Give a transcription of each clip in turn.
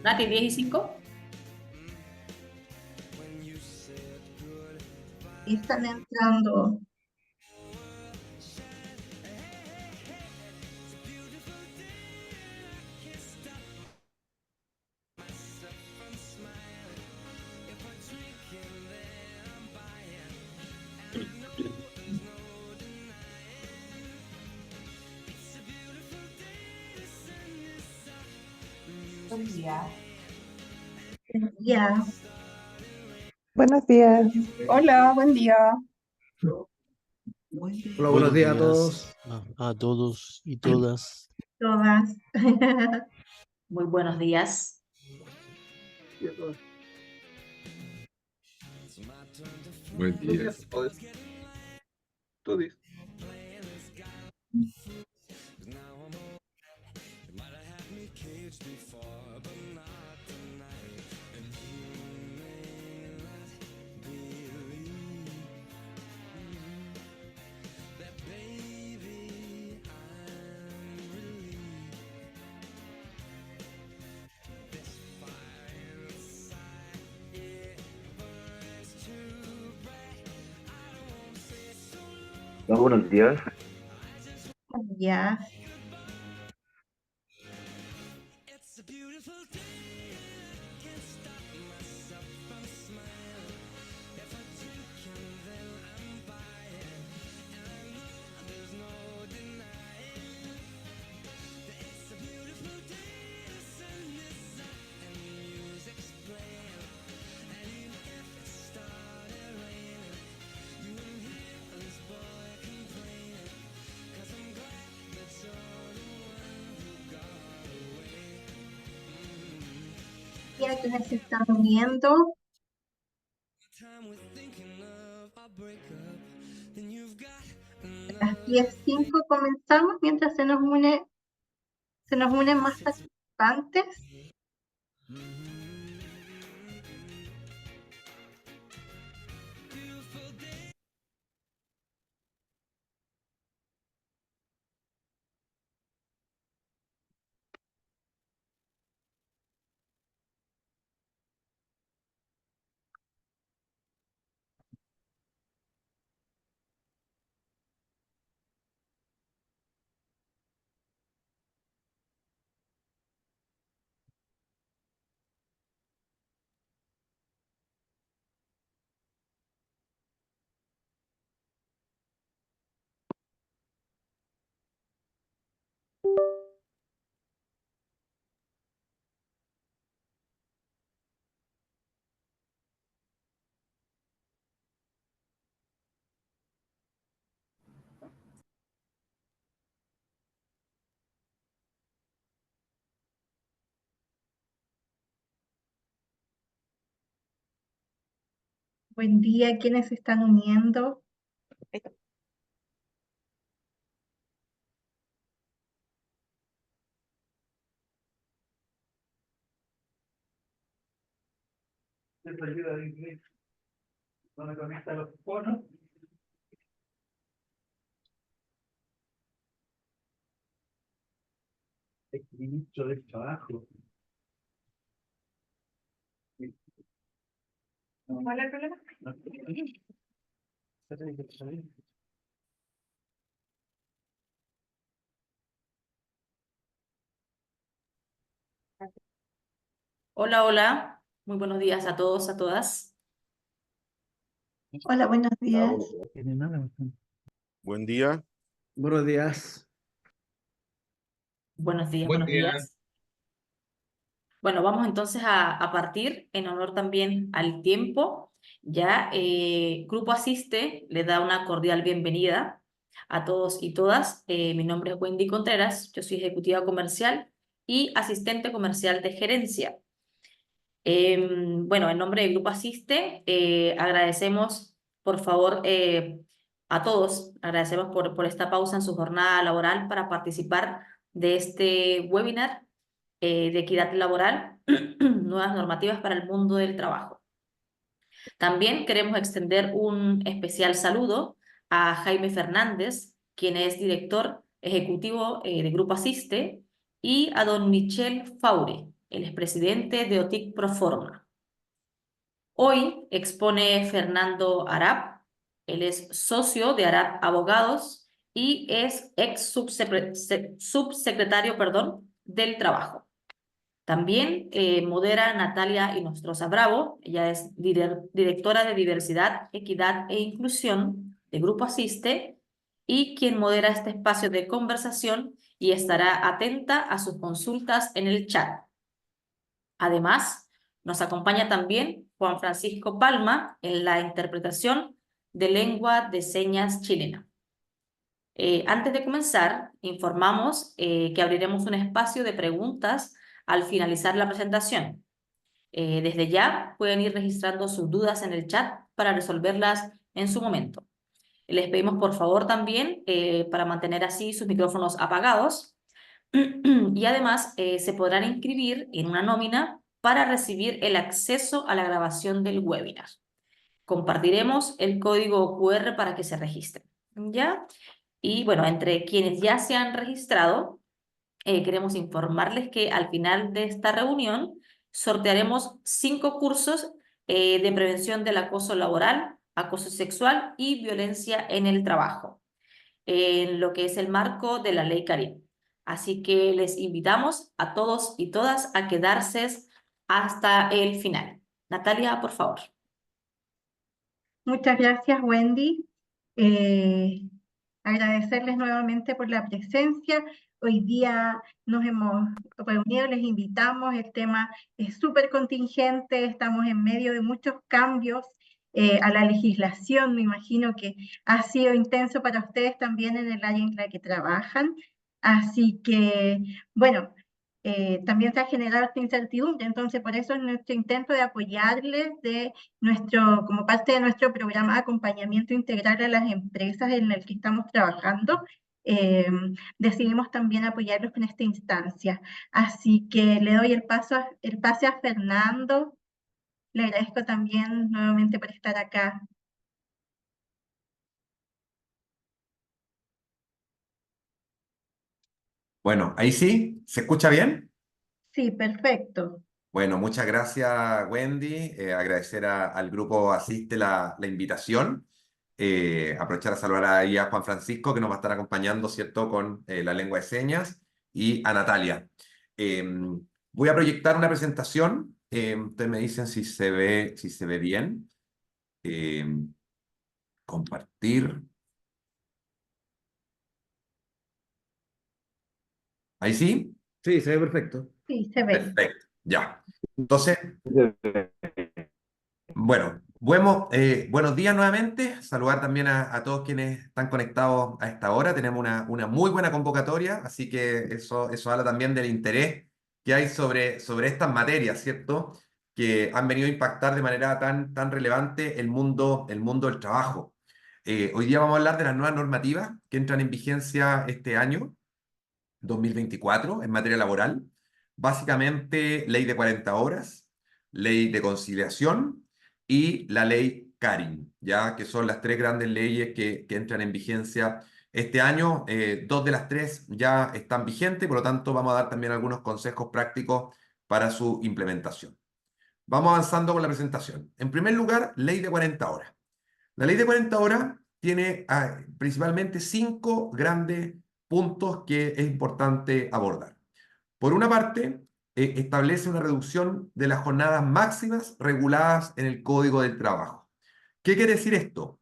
Nati, 10:05. Y están entrando. Buen día. Ya, Buenos días. Hola, buen día. Hola, buenos días a todos. A todos y todas. todas. Muy buenos días. Buen día. Tú dices. Hola, buenos días. Ya, ya que se están uniendo. A las 10:05 comenzamos mientras se nos unen más participantes. Buen día, quienes se están uniendo. Ministro del Trabajo. ¿Cuál es el problema? Hola, hola. Muy buenos días a todos, a todas. Hola, buenos días. Tiene nada. Buen día. Buenos días. Buenos días, Buen buenos día. días. Bueno, vamos entonces a partir en honor también al tiempo. Ya, Grupo Asiste le da una cordial bienvenida a todos y todas. Mi nombre es Wendy Contreras, yo soy ejecutiva comercial y asistente comercial de gerencia. Bueno, en nombre del Grupo Asiste, agradecemos, por favor, a todos, agradecemos por esta pausa en su jornada laboral para participar de este webinar de equidad laboral, nuevas normativas para el mundo del trabajo. También queremos extender un especial saludo a Jaime Fernández, quien es director ejecutivo de Grupo Asiste, y a don Michel Faure, el expresidente de OTIC Proforma. Hoy expone Fernando Arap. Él es socio de Arap Abogados y es ex subsecretario, del Trabajo. También modera Natalia Inostroza Bravo. Ella es directora de Diversidad, Equidad e Inclusión de Grupo Asiste y quien modera este espacio de conversación y estará atenta a sus consultas en el chat. Además, nos acompaña también Juan Francisco Palma en la interpretación de lengua de señas chilena. Antes de comenzar, informamos que abriremos un espacio de preguntas al finalizar la presentación. Desde ya pueden ir registrando sus dudas en el chat para resolverlas en su momento. Les pedimos por favor también para mantener así sus micrófonos apagados y además se podrán inscribir en una nómina para recibir el acceso a la grabación del webinar. Compartiremos el código QR para que se registren, ¿ya? Y bueno, entre quienes ya se han registrado, queremos informarles que al final de esta reunión sortearemos 5 cursos de prevención del acoso laboral, acoso sexual y violencia en el trabajo, en lo que es el marco de la Ley Carim. Así que les invitamos a todos y todas a quedarse hasta el final. Natalia, por favor. Muchas gracias, Wendy. Agradecerles nuevamente por la presencia. Hoy día nos hemos reunido, les invitamos, el tema es súper contingente, estamos en medio de muchos cambios a la legislación, me imagino que ha sido intenso para ustedes también en el área en la que trabajan, así que, bueno, también se ha generado esta incertidumbre, entonces por eso es nuestro intento de apoyarles como parte de nuestro programa de acompañamiento integral a las empresas en el que estamos trabajando. Decidimos también apoyarlos en esta instancia. Así que le doy el pase a Fernando. Le agradezco también nuevamente por estar acá. Bueno, ahí sí, ¿se escucha bien? Sí, perfecto. Bueno, muchas gracias, Wendy. Agradecer al grupo Asiste la invitación. Aprovechar a saludar ahí a Juan Francisco, que nos va a estar acompañando, ¿cierto?, con la lengua de señas, y a Natalia. Voy a proyectar una presentación. Ustedes me dicen si se ve bien. Compartir. ¿Ahí sí? Sí, se ve perfecto. Sí, se ve. Perfecto, ya. Entonces, bueno, buenos días nuevamente. Saludar también a todos quienes están conectados a esta hora. Tenemos una muy buena convocatoria, así que eso habla también del interés que hay sobre estas materias, ¿cierto? Que han venido a impactar de manera tan relevante el mundo del trabajo. Hoy día vamos a hablar de las nuevas normativas que entran en vigencia este año, 2024, en materia laboral. Básicamente, ley de 40 horas, ley de conciliación y la ley Carim, ya que son las 3 grandes leyes que entran en vigencia este año. 2 de las 3 ya están vigentes, por lo tanto vamos a dar también algunos consejos prácticos para su implementación. Vamos avanzando con la presentación. En primer lugar, ley de 40 horas. La ley de 40 horas tiene principalmente 5 grandes puntos que es importante abordar. Por una parte, establece una reducción de las jornadas máximas reguladas en el Código del Trabajo. ¿Qué quiere decir esto?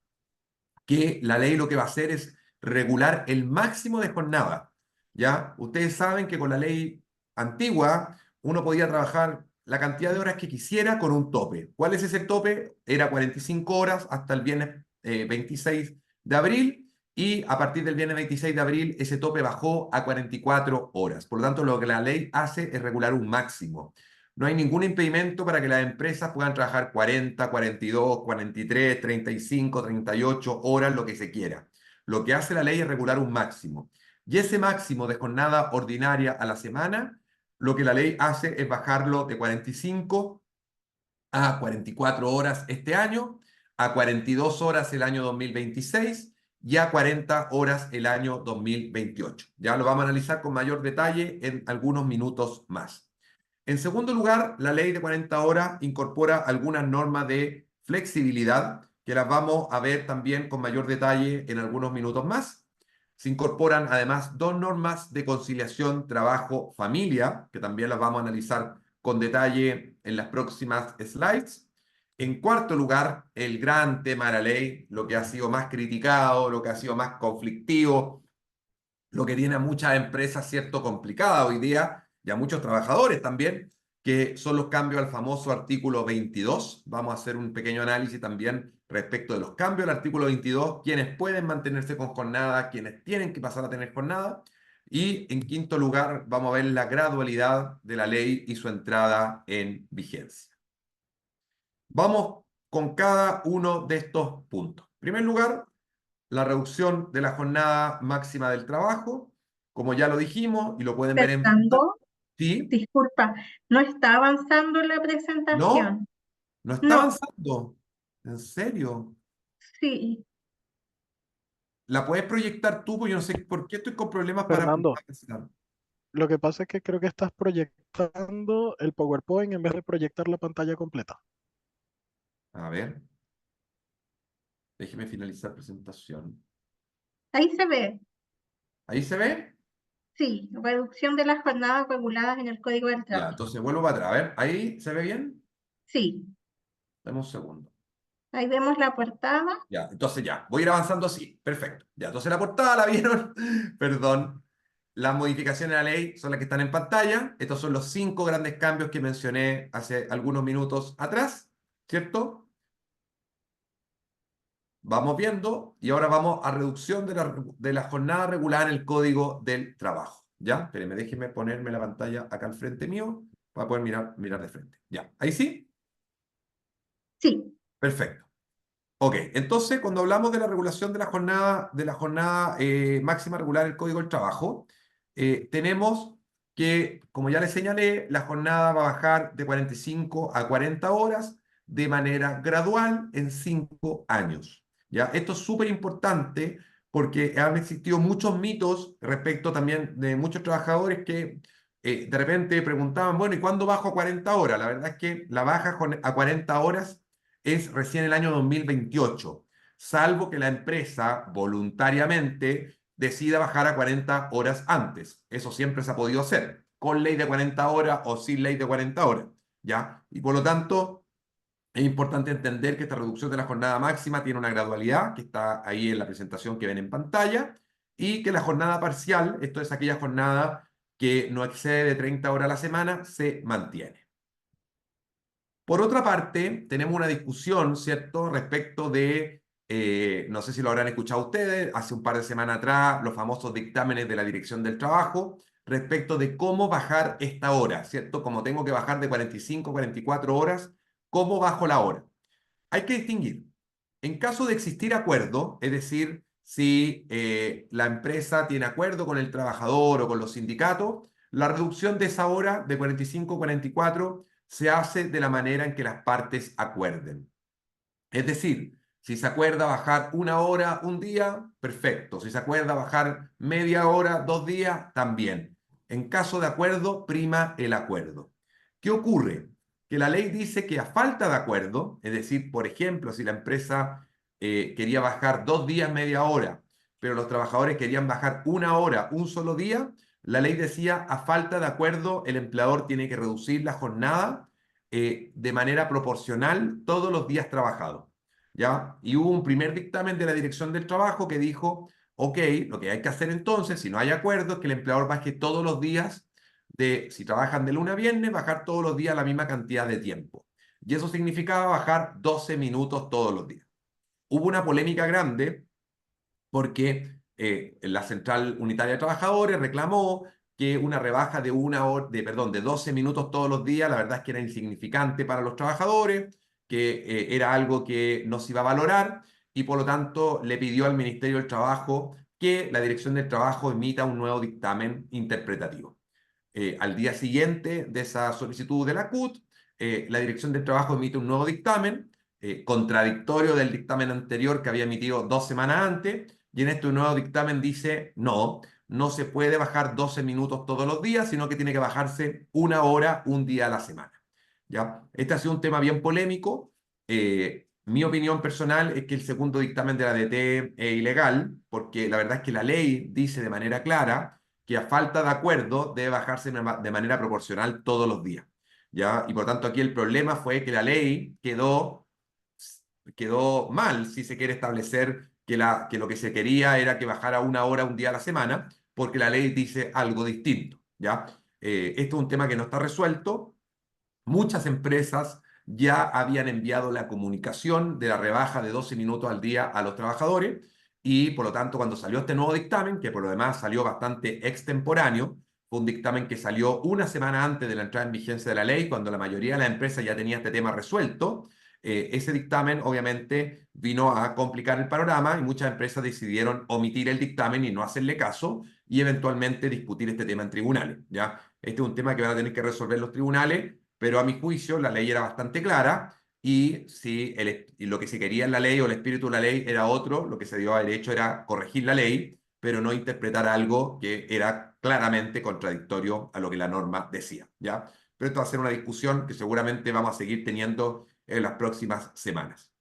Que la ley lo que va a hacer es regular el máximo de jornada. ¿Ya? Ustedes saben que con la ley antigua uno podía trabajar la cantidad de horas que quisiera con un tope. ¿Cuál es ese tope? Era 45 horas hasta el viernes 26 de abril. Y a partir del viernes 26 de abril, ese tope bajó a 44 horas. Por lo tanto, lo que la ley hace es regular un máximo. No hay ningún impedimento para que las empresas puedan trabajar 40, 42, 43, 35, 38 horas, lo que se quiera. Lo que hace la ley es regular un máximo. Y ese máximo de jornada ordinaria a la semana, lo que la ley hace es bajarlo de 45 a 44 horas este año, a 42 horas el año 2026 y a 40 horas el año 2028. Ya lo vamos a analizar con mayor detalle en algunos minutos más. En segundo lugar, la ley de 40 horas incorpora algunas normas de flexibilidad que las vamos a ver también con mayor detalle en algunos minutos más. Se incorporan además dos normas de conciliación trabajo-familia, que también las vamos a analizar con detalle en las próximas slides. En cuarto lugar, el gran tema de la ley, lo que ha sido más criticado, lo que ha sido más conflictivo, lo que tiene a muchas empresas, cierto, complicadas hoy día, y a muchos trabajadores también, que son los cambios al famoso artículo 22. Vamos a hacer un pequeño análisis también respecto de los cambios al artículo 22, quienes pueden mantenerse con jornada, quienes tienen que pasar a tener jornada. Y en quinto lugar, vamos a ver la gradualidad de la ley y su entrada en vigencia. Vamos con cada uno de estos puntos. En primer lugar, la reducción de la jornada máxima del trabajo, como ya lo dijimos y lo pueden ver en pantalla. Fernando, ¿Sí? disculpa, ¿no está avanzando la ¿No? presentación? ¿No está No, avanzando? ¿En serio? sí. ¿La puedes proyectar tú? Porque yo no sé por qué estoy con problemas para Fernando, presentar. lo que pasa es que creo que estás proyectando el PowerPoint en vez de proyectar la pantalla completa. A ver, déjeme finalizar presentación. Ahí se ve. ¿Ahí se ve? Sí, reducción de las jornadas reguladas en el Código del Ya, Trabajo. entonces vuelvo para atrás. A ver, ¿ahí se ve bien? Sí, Dame un segundo. ahí vemos la portada. Ya, entonces ya, voy a ir avanzando así. Perfecto. Ya, entonces la portada la vieron. Perdón. Las modificaciones a la ley son las que están en pantalla. Estos son los 5 grandes cambios que mencioné hace algunos minutos atrás, ¿cierto? Vamos viendo y ahora vamos a reducción de la jornada regular en el Código del Trabajo. ¿Ya? Espérenme, déjenme ponerme la pantalla acá al frente mío para poder mirar de frente. ¿Ya? ¿Ahí sí? Sí, Perfecto. Ok, entonces cuando hablamos de la regulación de la jornada máxima regular del Código del Trabajo, tenemos que, como ya les señalé, la jornada va a bajar de 45 a 40 horas de manera gradual en 5 años. ¿Ya? Esto es súper importante porque han existido muchos mitos respecto también de muchos trabajadores que de repente preguntaban, bueno, ¿y cuándo bajo a 40 horas? La verdad es que la baja a 40 horas es recién el año 2028, salvo que la empresa voluntariamente decida bajar a 40 horas antes. Eso siempre se ha podido hacer, con ley de 40 horas o sin ley de 40 horas, ¿ya? Y por lo tanto, es importante entender que esta reducción de la jornada máxima tiene una gradualidad, que está ahí en la presentación que ven en pantalla, y que la jornada parcial, esto es aquella jornada que no excede de 30 horas a la semana, se mantiene. Por otra parte, tenemos una discusión, ¿cierto?, respecto de, no sé si lo habrán escuchado ustedes, hace un par de semanas atrás, los famosos dictámenes de la Dirección del Trabajo, respecto de cómo bajar esta hora, ¿cierto? Como tengo que bajar de 45 a 44 horas, ¿cómo bajo la hora? Hay que distinguir. En caso de existir acuerdo, es decir, si la empresa tiene acuerdo con el trabajador o con los sindicatos, la reducción de esa hora de 45 a 44 se hace de la manera en que las partes acuerden. Es decir, si se acuerda bajar 1 hora un día, perfecto. Si se acuerda bajar media hora, 2 días, también. En caso de acuerdo, prima el acuerdo. ¿Qué ocurre? Que la ley dice que a falta de acuerdo, es decir, por ejemplo, si la empresa quería bajar 2 días, media hora, pero los trabajadores querían bajar 1 hora, un solo día, la ley decía, a falta de acuerdo, el empleador tiene que reducir la jornada de manera proporcional todos los días trabajados, ¿ya? Y hubo un primer dictamen de la Dirección del Trabajo que dijo, ok, lo que hay que hacer entonces, si no hay acuerdo, es que el empleador baje todos los días, si trabajan de lunes a viernes, bajar todos los días la misma cantidad de tiempo. Y eso significaba bajar 12 minutos todos los días. Hubo una polémica grande porque la Central Unitaria de Trabajadores reclamó que una rebaja de 12 minutos todos los días, la verdad es que era insignificante para los trabajadores, que era algo que no se iba a valorar y por lo tanto le pidió al Ministerio del Trabajo que la Dirección del Trabajo emita un nuevo dictamen interpretativo. Al día siguiente de esa solicitud de la CUT, la Dirección del Trabajo emite un nuevo dictamen, contradictorio del dictamen anterior que había emitido 2 semanas antes, y en este nuevo dictamen dice, no, no se puede bajar 12 minutos todos los días, sino que tiene que bajarse 1 hora un día a la semana. ¿Ya? Este ha sido un tema bien polémico. Mi opinión personal es que el segundo dictamen de la DT es ilegal, porque la verdad es que la ley dice de manera clara que a falta de acuerdo debe bajarse de manera proporcional todos los días. ¿Ya? Y por tanto aquí el problema fue que la ley quedó mal si se quiere establecer que lo que se quería era que bajara 1 hora un día a la semana, porque la ley dice algo distinto. ¿Ya? Esto es un tema que no está resuelto. Muchas empresas ya habían enviado la comunicación de la rebaja de 12 minutos al día a los trabajadores y por lo tanto cuando salió este nuevo dictamen, que por lo demás salió bastante extemporáneo, fue un dictamen que salió una semana antes de la entrada en vigencia de la ley, cuando la mayoría de las empresas ya tenía este tema resuelto. Ese dictamen obviamente vino a complicar el panorama y muchas empresas decidieron omitir el dictamen y no hacerle caso y eventualmente discutir este tema en tribunales. ¿Ya? Este es un tema que van a tener que resolver los tribunales, pero a mi juicio la ley era bastante clara y si lo que se quería en la ley o el espíritu de la ley era otro, lo que se dio a haber hecho era corregir la ley, pero no interpretar algo que era claramente contradictorio a lo que la norma decía. ¿Ya? Pero esto va a ser una discusión que seguramente vamos a seguir teniendo en las próximas semanas.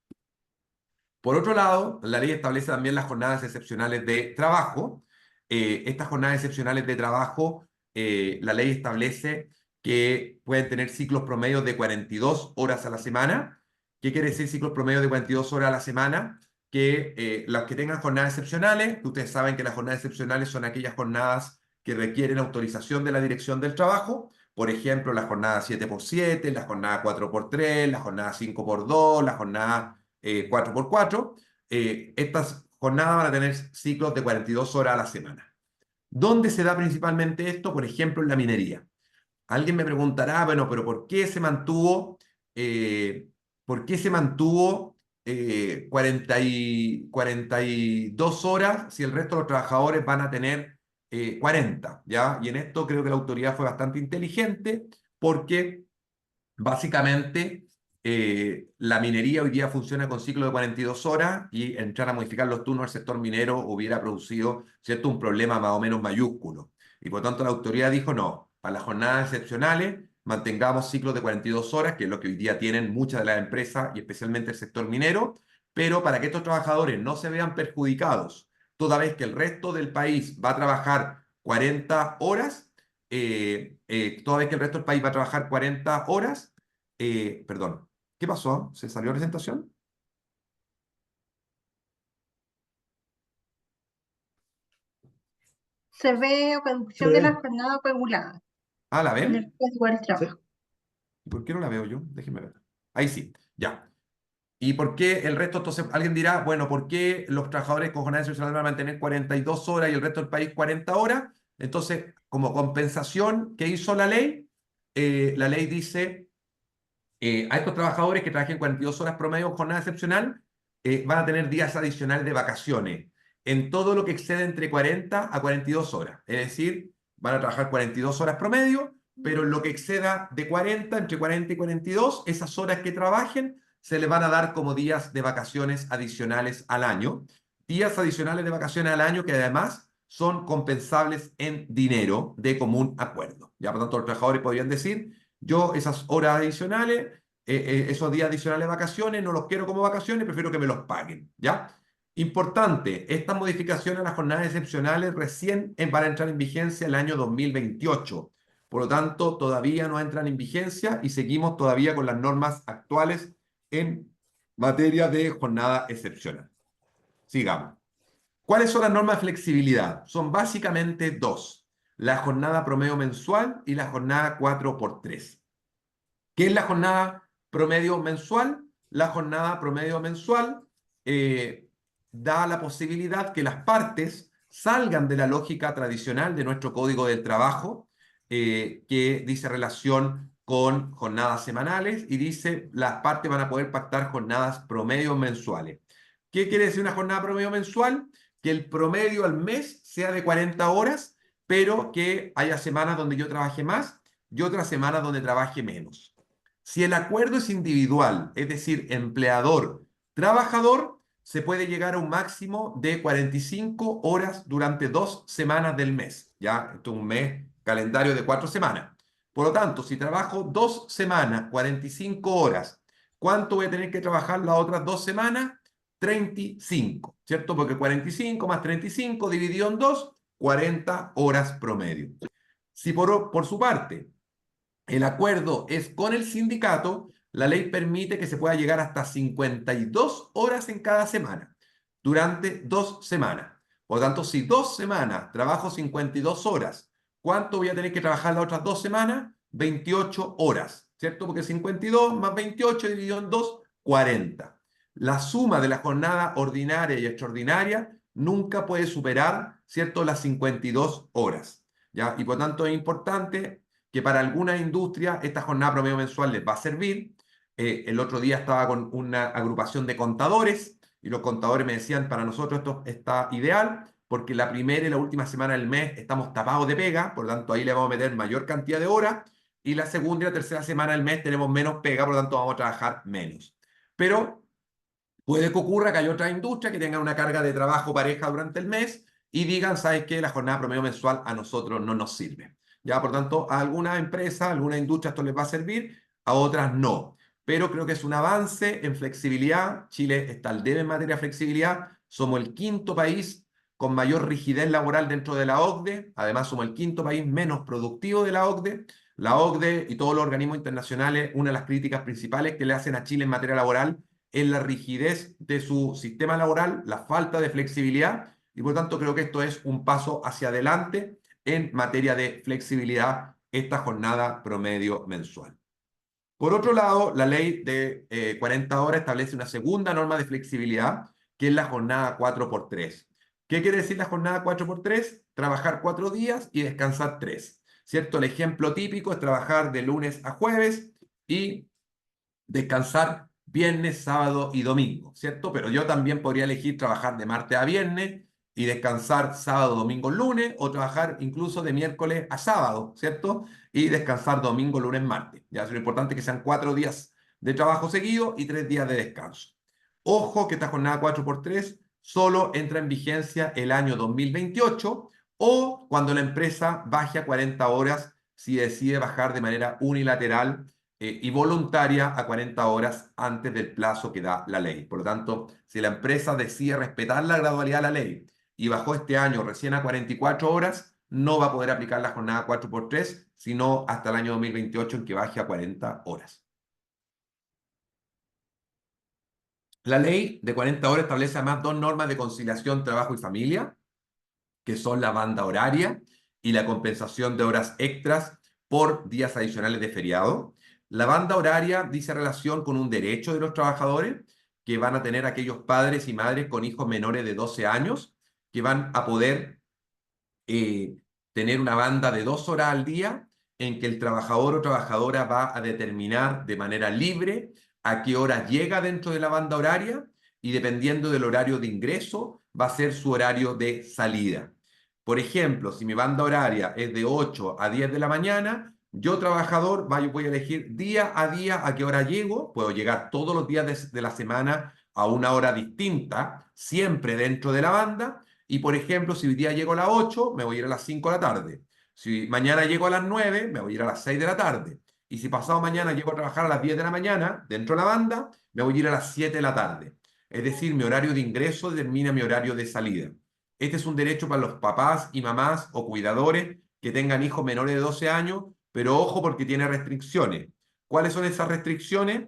Por otro lado, la ley establece también las jornadas excepcionales de trabajo. Estas jornadas excepcionales de trabajo, la ley establece que pueden tener ciclos promedios de 42 horas a la semana. ¿Qué quiere decir ciclos promedios de 42 horas a la semana? Que los que tengan jornadas excepcionales, ustedes saben que las jornadas excepcionales son aquellas jornadas que requieren autorización de la dirección del trabajo. Por ejemplo, la jornada 7x7, la jornada 4x3, la jornada 5x2, la jornada 4x4. Estas jornadas van a tener ciclos de 42 horas a la semana. ¿Dónde se da principalmente esto? Por ejemplo, en la minería. Alguien me preguntará, bueno, pero ¿por qué se mantuvo 42 horas si el resto de los trabajadores van a tener 40? ¿Ya? Y en esto creo que la autoridad fue bastante inteligente porque básicamente la minería hoy día funciona con ciclo de 42 horas y entrar a modificar los turnos del sector minero hubiera producido, ¿cierto?, un problema más o menos mayúsculo. Y por tanto la autoridad dijo no, para las jornadas excepcionales mantengamos ciclos de 42 horas, que es lo que hoy día tienen muchas de las empresas y especialmente el sector minero, pero para que estos trabajadores no se vean perjudicados, toda vez que el resto del país va a trabajar 40 horas, toda vez que el resto del país va a trabajar 40 horas, perdón, ¿qué pasó? ¿Se salió la presentación? Se ve reducción de la jornada regulada Ah, ¿la en el ven? Código del Trabajo. ¿Por qué no la veo yo? Déjenme ver. Ahí sí, ya. ¿Y por qué el resto? Entonces, alguien dirá, bueno, ¿por qué los trabajadores con jornada excepcional van a mantener 42 horas y el resto del país 40 horas? Entonces, como compensación, ¿qué hizo la ley? La ley dice, a estos trabajadores que trabajen 42 horas promedio en jornada excepcional, van a tener días adicionales de vacaciones en todo lo que excede entre 40 a 42 horas. Es decir, van a trabajar 42 horas promedio, pero en lo que exceda de 40, entre 40 y 42, esas horas que trabajen se les van a dar como días de vacaciones adicionales al año. Días adicionales de vacaciones al año que además son compensables en dinero de común acuerdo. Ya, por tanto, los trabajadores podrían decir, yo esas horas adicionales, esos días adicionales de vacaciones, no los quiero como vacaciones, prefiero que me los paguen. ¿Ya? Importante, estas modificaciones a las jornadas excepcionales recién van a entrar en vigencia el año 2028. Por lo tanto, todavía no entran en vigencia y seguimos todavía con las normas actuales en materia de jornada excepcional. Sigamos. ¿Cuáles son las normas de flexibilidad? Son básicamente dos: la jornada promedio mensual y la jornada 4x3. ¿Qué es la jornada promedio mensual? La jornada promedio mensual da la posibilidad que las partes salgan de la lógica tradicional de nuestro Código del Trabajo, que dice relación con jornadas semanales y dice las partes van a poder pactar jornadas promedio mensuales. ¿Qué quiere decir una jornada promedio mensual? Que el promedio al mes sea de 40 horas, pero que haya semanas donde yo trabaje más y otras semanas donde trabaje menos. Si el acuerdo es individual, es decir, empleador-trabajador, se puede llegar a un máximo de 45 horas durante 2 semanas del mes. ¿Ya? Esto es un mes calendario de 4 semanas. Por lo tanto, si trabajo 2 semanas, 45 horas, ¿cuánto voy a tener que trabajar las otras 2 semanas? 35, ¿cierto? Porque 45 más 35 dividido en 2, 40 horas promedio. Si por su parte el acuerdo es con el sindicato, la ley permite que se pueda llegar hasta 52 horas en cada semana, durante 2 semanas. Por lo tanto, si 2 semanas trabajo 52 horas, ¿cuánto voy a tener que trabajar las otras 2 semanas? 28 horas, ¿cierto? Porque 52 más 28 dividido en 2, 40. La suma de la jornada ordinaria y extraordinaria nunca puede superar, ¿cierto?, las 52 horas, ¿ya? Y por tanto es importante que para algunas industrias esta jornada promedio mensual les va a servir. El otro día estaba con una agrupación de contadores y los contadores me decían, para nosotros esto está ideal porque la primera y la última semana del mes estamos tapados de pega, por lo tanto ahí le vamos a meter mayor cantidad de horas, y la segunda y la tercera semana del mes tenemos menos pega, por lo tanto vamos a trabajar menos. Pero puede que ocurra que hay otras industrias que tengan una carga de trabajo pareja durante el mes y digan, ¿sabes qué? La jornada promedio mensual a nosotros no nos sirve. Ya, por tanto, a algunas empresas, a algunas industrias esto les va a servir, a otras no. Pero creo que es un avance en flexibilidad. Chile está al debe en materia de flexibilidad. Somos el 5º país con mayor rigidez laboral dentro de la OCDE. Además, somos el 5º país menos productivo de la OCDE. La OCDE y todos los organismos internacionales, una de las críticas principales que le hacen a Chile en materia laboral es la rigidez de su sistema laboral, la falta de flexibilidad, y por tanto creo que esto es un paso hacia adelante en materia de flexibilidad, esta jornada promedio mensual. Por otro lado, la ley de 40 horas establece una segunda norma de flexibilidad, que es la jornada 4x3. ¿Qué quiere decir la jornada 4x3? Trabajar 4 días y descansar 3. ¿Cierto? El ejemplo típico es trabajar de lunes a jueves y descansar viernes, sábado y domingo, ¿cierto? Pero yo también podría elegir trabajar de martes a viernes y descansar sábado, domingo, lunes, o trabajar incluso de miércoles a sábado, ¿cierto? Y descansar domingo, lunes, martes. Ya es lo importante que sean 4 días de trabajo seguido y 3 días de descanso. Ojo que esta jornada 4x3 solo entra en vigencia el año 2028 o cuando la empresa baje a 40 horas si decide bajar de manera unilateral y voluntaria a 40 horas antes del plazo que da la ley. Por lo tanto, si la empresa decide respetar la gradualidad de la ley y bajó este año recién a 44 horas, no va a poder aplicar la jornada 4x3, sino hasta el año 2028 en que baje a 40 horas. La ley de 40 horas establece además 2 normas de conciliación trabajo y familia, que son la banda horaria y la compensación de horas extras por días adicionales de feriado. La banda horaria dice relación con un derecho de los trabajadores que van a tener aquellos padres y madres con hijos menores de 12 años, que van a poder tener una banda de 2 horas al día en que el trabajador o trabajadora va a determinar de manera libre a qué hora llega dentro de la banda horaria y dependiendo del horario de ingreso va a ser su horario de salida. Por ejemplo, si mi banda horaria es de 8 a 10 de la mañana, yo trabajador voy a elegir día a qué hora llego. Puedo llegar todos los días de la semana a una hora distinta, siempre dentro de la banda. Y por ejemplo, si hoy día llego a las 8, me voy a ir a las 5 de la tarde. Si mañana llego a las 9, me voy a ir a las 6 de la tarde. Y si pasado mañana llego a trabajar a las 10 de la mañana, dentro de la banda, me voy a ir a las 7 de la tarde. Es decir, mi horario de ingreso determina mi horario de salida. Este es un derecho para los papás y mamás o cuidadores que tengan hijos menores de 12 años, pero ojo porque tiene restricciones. ¿Cuáles son esas restricciones?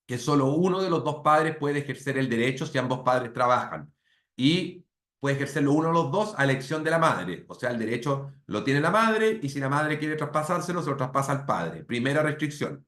Que solo uno de los 2 padres puede ejercer el derecho si ambos padres trabajan. Y puede ejercerlo uno de los 2 a elección de la madre. O sea, el derecho lo tiene la madre y si la madre quiere traspasárselo, se lo traspasa al padre. Primera restricción.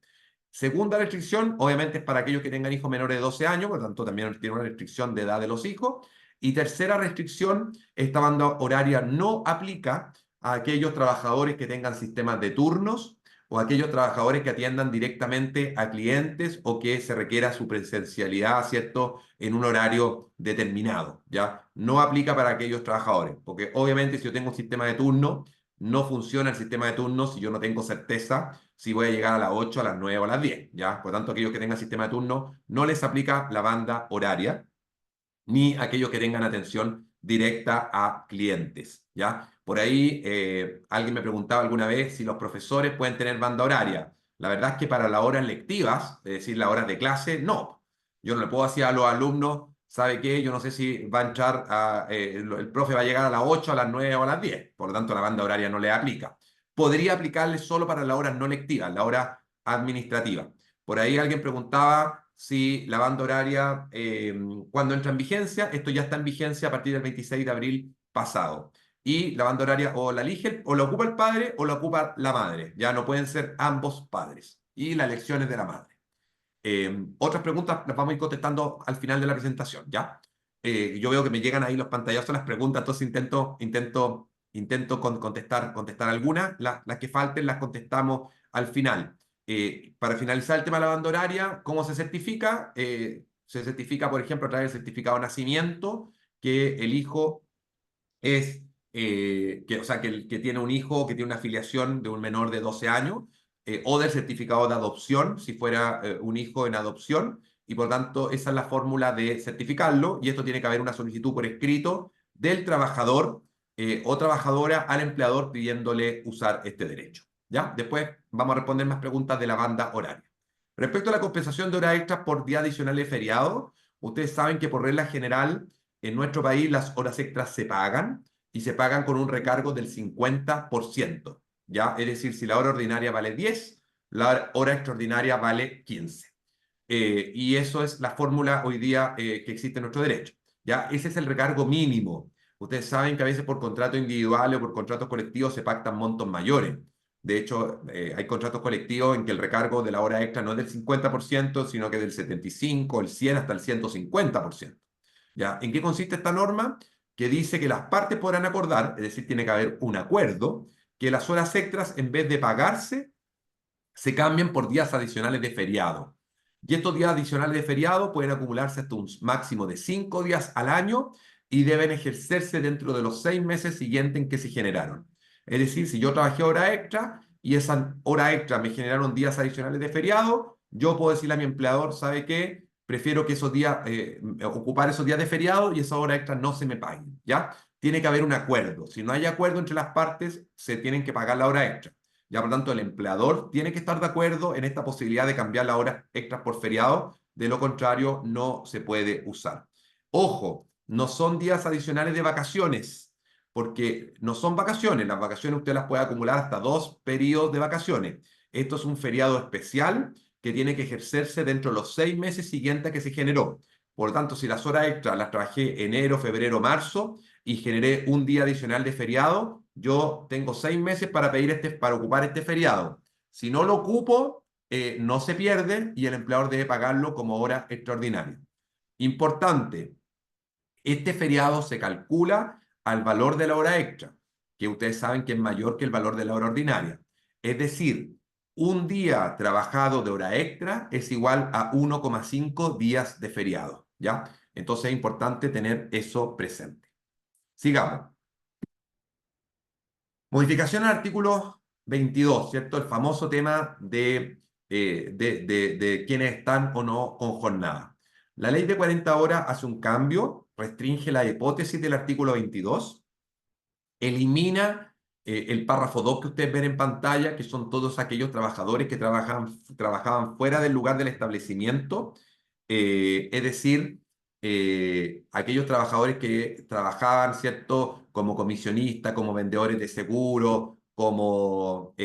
Segunda restricción, obviamente es para aquellos que tengan hijos menores de 12 años, por lo tanto también tiene una restricción de edad de los hijos. Y tercera restricción, esta banda horaria no aplica a aquellos trabajadores que tengan sistemas de turnos o aquellos trabajadores que atiendan directamente a clientes o que se requiera su presencialidad, ¿cierto?, en un horario determinado, ¿ya? No aplica para aquellos trabajadores, porque obviamente si yo tengo un sistema de turno, no funciona el sistema de turno si yo no tengo certeza si voy a llegar a las 8, a las 9 o a las 10, ¿ya? Por lo tanto, aquellos que tengan sistema de turno no les aplica la banda horaria. ni aquellos que tengan atención directa a clientes, ¿ya? Por ahí alguien me preguntaba alguna vez si los profesores pueden tener banda horaria. La verdad es que para las horas lectivas, es decir, las horas de clase, no. Yo no le puedo decir a los alumnos, ¿sabe qué? Yo no sé si va a entrar, el profe va a llegar a las 8, a las 9 o a las 10. Por lo tanto, la banda horaria no le aplica. Podría aplicarle solo para las horas no lectivas, la hora administrativa. Por ahí alguien preguntaba si la banda horaria, cuando entra en vigencia, esto ya está en vigencia a partir del 26 de abril pasado. Y la banda horaria o la elige o la ocupa el padre o la ocupa la madre. Ya no pueden ser ambos padres. Y la elección es de la madre. Otras preguntas las vamos a ir contestando al final de la presentación, ¿ya? Yo veo que me llegan ahí los pantallazos, las preguntas, entonces intento contestar algunas. Las que falten las contestamos al final. Para finalizar el tema de la banda horaria, ¿cómo se certifica? Se certifica, por ejemplo, a través del certificado de nacimiento, que el hijo es, o sea, que tiene un hijo, que tiene una afiliación de un menor de 12 años, o del certificado de adopción, si fuera un hijo en adopción, y por tanto esa es la fórmula de certificarlo, y esto tiene que haber una solicitud por escrito del trabajador o trabajadora al empleador pidiéndole usar este derecho, ¿ya? Después vamos a responder más preguntas de la banda horaria. Respecto a la compensación de horas extras por día adicional de feriado, ustedes saben que por regla general en nuestro país las horas extras se pagan y se pagan con un recargo del 50%, ¿ya? Es decir, si la hora ordinaria vale 10, la hora extraordinaria vale 15. Y eso es la fórmula hoy día que existe en nuestro derecho, ¿ya? Ese es el recargo mínimo. Ustedes saben que a veces por contrato individual o por contratos colectivos se pactan montos mayores. De hecho, hay contratos colectivos en que el recargo de la hora extra no es del 50%, sino que del 75%, el 100%, hasta el 150%. ¿Ya? ¿En qué consiste esta norma? Que dice que las partes podrán acordar, es decir, tiene que haber un acuerdo, que las horas extras, en vez de pagarse, se cambien por días adicionales de feriado. Y estos días adicionales de feriado pueden acumularse hasta un máximo de 5 días al año y deben ejercerse dentro de los 6 meses siguientes en que se generaron. Es decir, si yo trabajé hora extra y esa hora extra me generaron días adicionales de feriado, yo puedo decirle a mi empleador, ¿sabe qué? Prefiero que esos días, ocupar esos días de feriado y esas horas extras no se me paguen, ¿ya? Tiene que haber un acuerdo. Si no hay acuerdo entre las partes, se tienen que pagar la hora extra. Ya, por tanto, el empleador tiene que estar de acuerdo en esta posibilidad de cambiar las horas extras por feriado, de lo contrario no se puede usar. Ojo, no son días adicionales de vacaciones, porque no son vacaciones, las vacaciones usted las puede acumular hasta 2 periodos de vacaciones. Esto es un feriado especial que tiene que ejercerse dentro de los 6 meses siguientes a que se generó. Por lo tanto, si las horas extras las trabajé enero, febrero, marzo y generé un día adicional de feriado, yo tengo 6 meses para para ocupar este feriado. Si no lo ocupo, no se pierde y el empleador debe pagarlo como hora extraordinaria. Importante, este feriado se calcula al valor de la hora extra, que ustedes saben que es mayor que el valor de la hora ordinaria. Es decir, un día trabajado de hora extra es igual a 1,5 días de feriado, ¿ya? Entonces es importante tener eso presente. Sigamos. Modificación al artículo 22, ¿cierto? El famoso tema de quienes están o no con jornada. La ley de 40 horas hace un cambio, restringe la hipótesis del artículo 22, elimina el párrafo 2 que ustedes ven en pantalla, que son todos aquellos trabajadores que trabajaban fuera del lugar del establecimiento, es decir, aquellos trabajadores que trabajaban, ¿cierto?, como comisionistas, como vendedores de seguro, como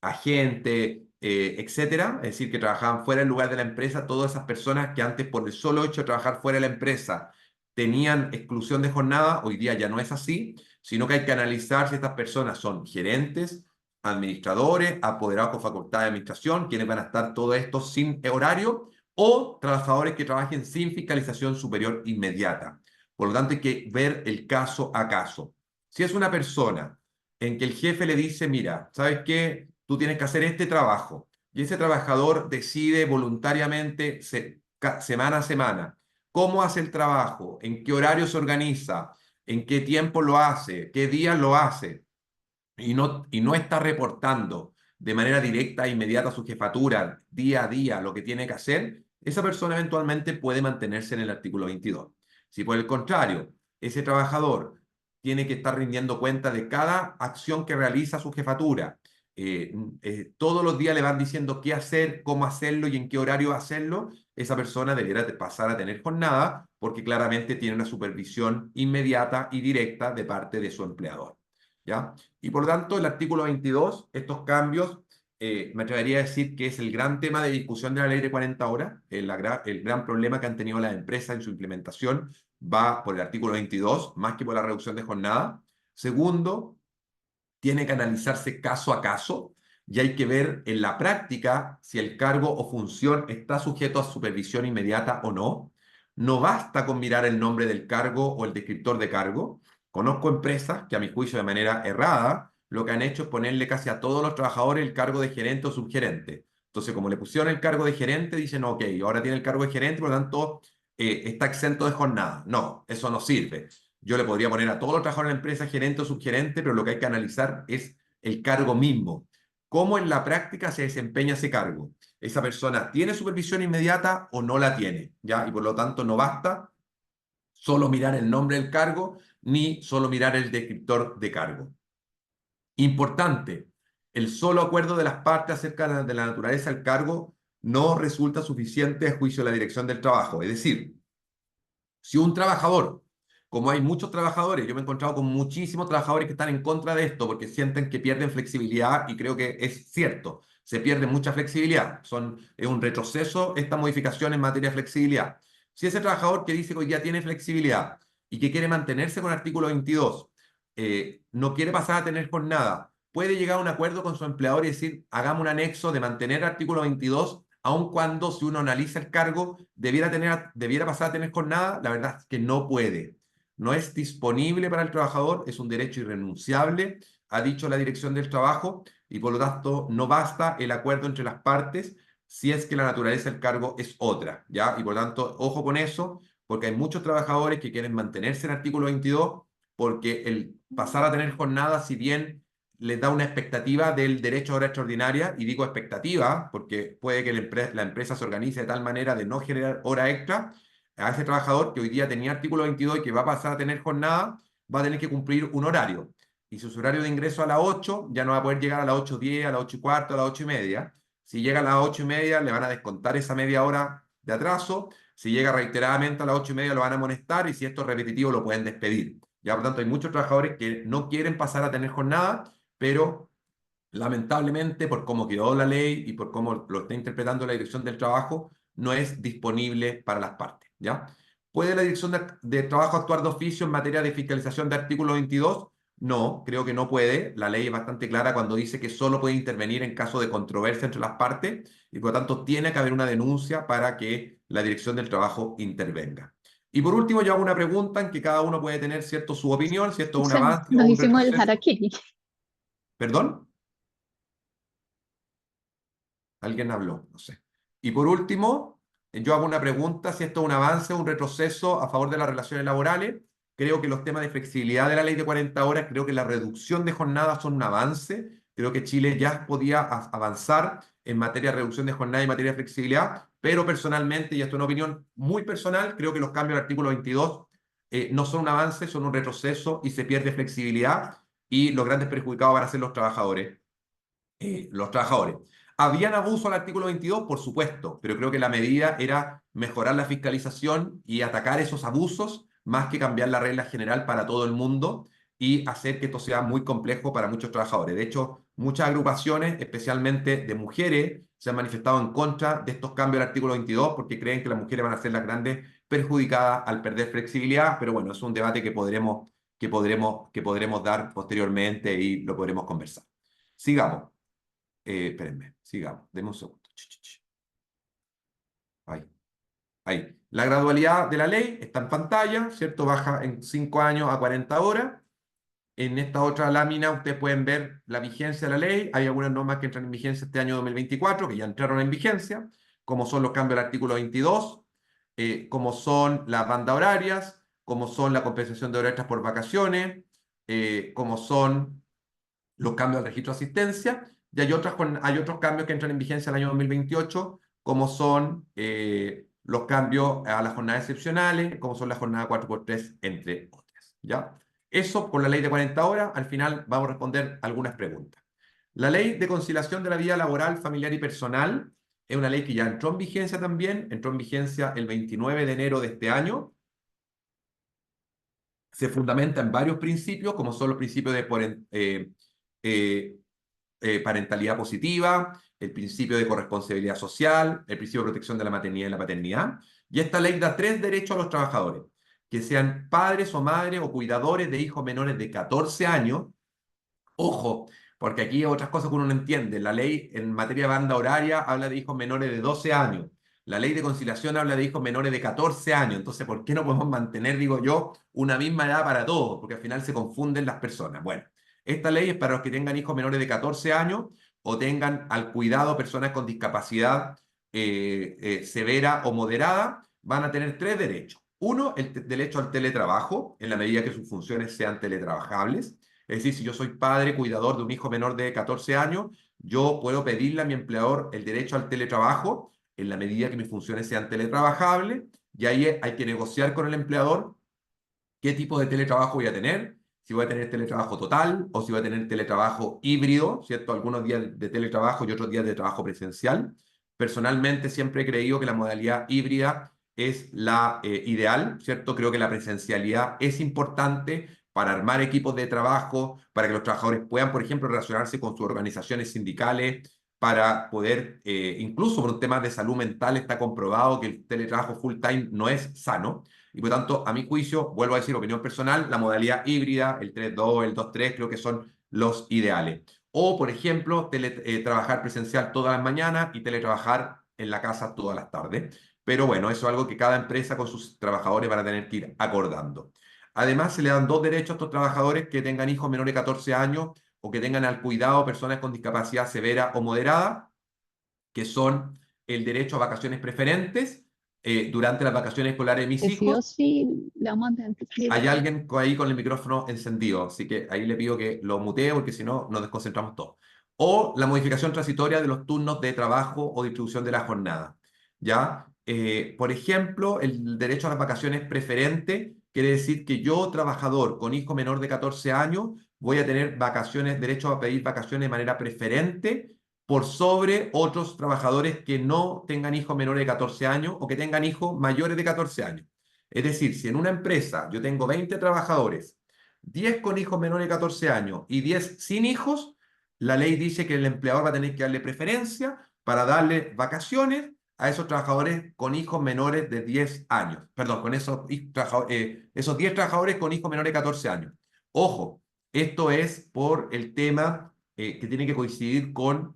agentes, etcétera, es decir, que trabajaban fuera del lugar de la empresa, todas esas personas que antes, por el solo hecho de trabajar fuera de la empresa, tenían exclusión de jornada, hoy día ya no es así, sino que hay que analizar si estas personas son gerentes, administradores, apoderados con facultad de administración, quienes van a estar todo esto sin horario, o trabajadores que trabajen sin fiscalización superior inmediata. Por lo tanto, hay que ver el caso a caso. Si es una persona en que el jefe le dice, mira, ¿sabes qué? Tú tienes que hacer este trabajo, y ese trabajador decide voluntariamente semana a semana cómo hace el trabajo, en qué horario se organiza, en qué tiempo lo hace, qué días lo hace, y no está reportando de manera directa e inmediata a su jefatura, día a día, lo que tiene que hacer, esa persona eventualmente puede mantenerse en el artículo 22. Si por el contrario, ese trabajador tiene que estar rindiendo cuenta de cada acción que realiza su jefatura, todos los días le van diciendo qué hacer, cómo hacerlo y en qué horario hacerlo, esa persona debiera pasar a tener jornada porque claramente tiene una supervisión inmediata y directa de parte de su empleador, ¿ya? Y por lo tanto, el artículo 22, estos cambios, me atrevería a decir que es el gran tema de discusión de la ley de 40 horas, el gran problema que han tenido las empresas en su implementación va por el artículo 22, más que por la reducción de jornada. Segundo, tiene que analizarse caso a caso y hay que ver en la práctica si el cargo o función está sujeto a supervisión inmediata o no. No basta con mirar el nombre del cargo o el descriptor de cargo. Conozco empresas que a mi juicio de manera errada lo que han hecho es ponerle casi a todos los trabajadores el cargo de gerente o subgerente. Entonces, como le pusieron el cargo de gerente, dicen, ok, ahora tiene el cargo de gerente, por lo tanto, está exento de jornada. No, eso no sirve. Yo le podría poner a todos los trabajadores de la empresa gerente o subgerente, pero lo que hay que analizar es el cargo mismo. ¿Cómo en la práctica se desempeña ese cargo? ¿Esa persona tiene supervisión inmediata o no la tiene? ¿Ya? Y por lo tanto no basta solo mirar el nombre del cargo, ni solo mirar el descriptor de cargo. Importante, el solo acuerdo de las partes acerca de la naturaleza del cargo no resulta suficiente a juicio de la dirección del trabajo. Es decir, si un trabajador, como hay muchos trabajadores, yo me he encontrado con muchísimos trabajadores que están en contra de esto porque sienten que pierden flexibilidad y creo que es cierto, se pierde mucha flexibilidad, es un retroceso esta modificación en materia de flexibilidad. Si ese trabajador que dice que hoy día tiene flexibilidad y que quiere mantenerse con el artículo 22, no quiere pasar a tener jornada, puede llegar a un acuerdo con su empleador y decir, hagamos un anexo de mantener el artículo 22, aun cuando si uno analiza el cargo, debiera pasar a tener jornada, la verdad es que no puede. No es disponible para el trabajador, es un derecho irrenunciable, ha dicho la Dirección del Trabajo, y por lo tanto no basta el acuerdo entre las partes si es que la naturaleza del cargo es otra, ¿ya? Y por lo tanto, ojo con eso, porque hay muchos trabajadores que quieren mantenerse en el artículo 22, porque el pasar a tener jornada, si bien les da una expectativa del derecho a hora extraordinaria, y digo expectativa porque puede que la empresa se organice de tal manera de no generar hora extra, a ese trabajador que hoy día tenía artículo 22 y que va a pasar a tener jornada, va a tener que cumplir un horario. Y si su horario de ingreso a las 8, ya no va a poder llegar a las 8:10, a las 8:15, a las 8:30. Si llega a las 8:30, le van a descontar esa media hora de atraso. Si llega reiteradamente a las 8:30, lo van a amonestar, y si esto es repetitivo, lo pueden despedir. Ya, por tanto, hay muchos trabajadores que no quieren pasar a tener jornada, pero lamentablemente, por cómo quedó la ley y por cómo lo está interpretando la Dirección del Trabajo, no es disponible para las partes, ¿ya? ¿Puede la Dirección de Trabajo actuar de oficio en materia de fiscalización de artículo 22? No, creo que no puede. La ley es bastante clara cuando dice que solo puede intervenir en caso de controversia entre las partes y por lo tanto tiene que haber una denuncia para que la Dirección del Trabajo intervenga. Y por último, yo hago una pregunta en que cada uno puede tener, ¿cierto?, su opinión, si esto es un avance o Nos un hicimos el retroceso. harakiri. ¿Perdón? Alguien habló, no sé. Y por último, yo hago una pregunta, si esto es un avance o un retroceso a favor de las relaciones laborales. Creo que los temas de flexibilidad de la ley de 40 horas, creo que la reducción de jornadas son un avance. Creo que Chile ya podía avanzar en materia de reducción de jornada y materia de flexibilidad, pero personalmente, y esto es una opinión muy personal, creo que los cambios del artículo 22 no son un avance, son un retroceso y se pierde flexibilidad y los grandes perjudicados van a ser los trabajadores. ¿Habían abuso al artículo 22? Por supuesto, pero creo que la medida era mejorar la fiscalización y atacar esos abusos más que cambiar la regla general para todo el mundo y hacer que esto sea muy complejo para muchos trabajadores. De hecho, muchas agrupaciones, especialmente de mujeres, se han manifestado en contra de estos cambios al artículo 22 porque creen que las mujeres van a ser las grandes perjudicadas al perder flexibilidad, pero bueno, es un debate que podremos dar posteriormente y lo podremos conversar. Sigamos. Espérenme, sigamos, denme un segundo. Ahí. La gradualidad de la ley está en pantalla, ¿cierto? Baja en 5 años a 40 horas. En esta otra lámina ustedes pueden ver la vigencia de la ley. Hay algunas normas que entran en vigencia este año 2024, que ya entraron en vigencia, como son los cambios del artículo 22, como son las bandas horarias, como son la compensación de horas extras por vacaciones, como son los cambios al registro de asistencia. Y hay otros cambios que entran en vigencia el año 2028, como son los cambios a las jornadas excepcionales, como son las jornadas 4x3, entre otras, ¿ya? Eso por la ley de 40 horas. Al final vamos a responder algunas preguntas. La ley de conciliación de la vida laboral, familiar y personal es una ley que ya entró en vigencia también, entró en vigencia el 29 de enero de este año. Se fundamenta en varios principios, como son los principios de parentalidad positiva, el principio de corresponsabilidad social, el principio de protección de la maternidad y la paternidad. Y esta ley da 3 derechos a los trabajadores, que sean padres o madres o cuidadores de hijos menores de 14 años. Ojo, porque aquí hay otras cosas que uno no entiende. La ley en materia de banda horaria habla de hijos menores de 12 años. La ley de conciliación habla de hijos menores de 14 años. Entonces, ¿por qué no podemos mantener, digo yo, una misma edad para todos? Porque al final se confunden las personas. Bueno, esta ley es para los que tengan hijos menores de 14 años o tengan al cuidado personas con discapacidad severa o moderada. Van a tener 3 derechos. Uno, el derecho al teletrabajo, en la medida que sus funciones sean teletrabajables. Es decir, si yo soy padre, cuidador de un hijo menor de 14 años, yo puedo pedirle a mi empleador el derecho al teletrabajo en la medida que mis funciones sean teletrabajables, y ahí hay que negociar con el empleador qué tipo de teletrabajo voy a tener, si voy a tener teletrabajo total o si voy a tener teletrabajo híbrido, ¿cierto? Algunos días de teletrabajo y otros días de trabajo presencial. Personalmente siempre he creído que la modalidad híbrida es la ideal, ¿cierto? Creo que la presencialidad es importante para armar equipos de trabajo, para que los trabajadores puedan, por ejemplo, relacionarse con sus organizaciones sindicales, para poder, incluso por un tema de salud mental, está comprobado que el teletrabajo full time no es sano. Y por tanto, a mi juicio, vuelvo a decir, opinión personal, la modalidad híbrida, el 3-2, el 2-3, creo que son los ideales. O, por ejemplo, trabajar presencial todas las mañanas y teletrabajar en la casa todas las tardes. Pero bueno, eso es algo que cada empresa con sus trabajadores van a tener que ir acordando. Además, se le dan 2 derechos a estos trabajadores que tengan hijos menores de 14 años o que tengan al cuidado personas con discapacidad severa o moderada, que son el derecho a vacaciones preferentes durante las vacaciones escolares de mis hijos. Hay alguien ahí con el micrófono encendido, así que ahí le pido que lo mutee porque si no nos desconcentramos todos. O la modificación transitoria de los turnos de trabajo o distribución de la jornada. ¿Ya? Por ejemplo, el derecho a las vacaciones preferentes quiere decir que yo, trabajador con hijo menor de 14 años, voy a tener vacaciones, derecho a pedir vacaciones de manera preferente por sobre otros trabajadores que no tengan hijos menores de 14 años o que tengan hijos mayores de 14 años. Es decir, si en una empresa yo tengo 20 trabajadores, 10 con hijos menores de 14 años y 10 sin hijos, la ley dice que el empleador va a tener que darle preferencia para darle vacaciones a esos trabajadores con hijos menores de 10 años. Perdón, con esos 10 trabajadores con hijos menores de 14 años. Ojo, esto es por el tema que tiene que coincidir con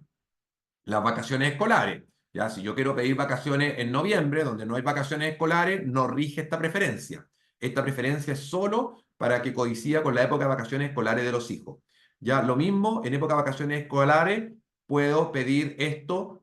las vacaciones escolares. ¿Ya? Si yo quiero pedir vacaciones en noviembre, donde no hay vacaciones escolares, no rige esta preferencia. Esta preferencia es solo para que coincida con la época de vacaciones escolares de los hijos. Ya, lo mismo, en época de vacaciones escolares, puedo pedir esto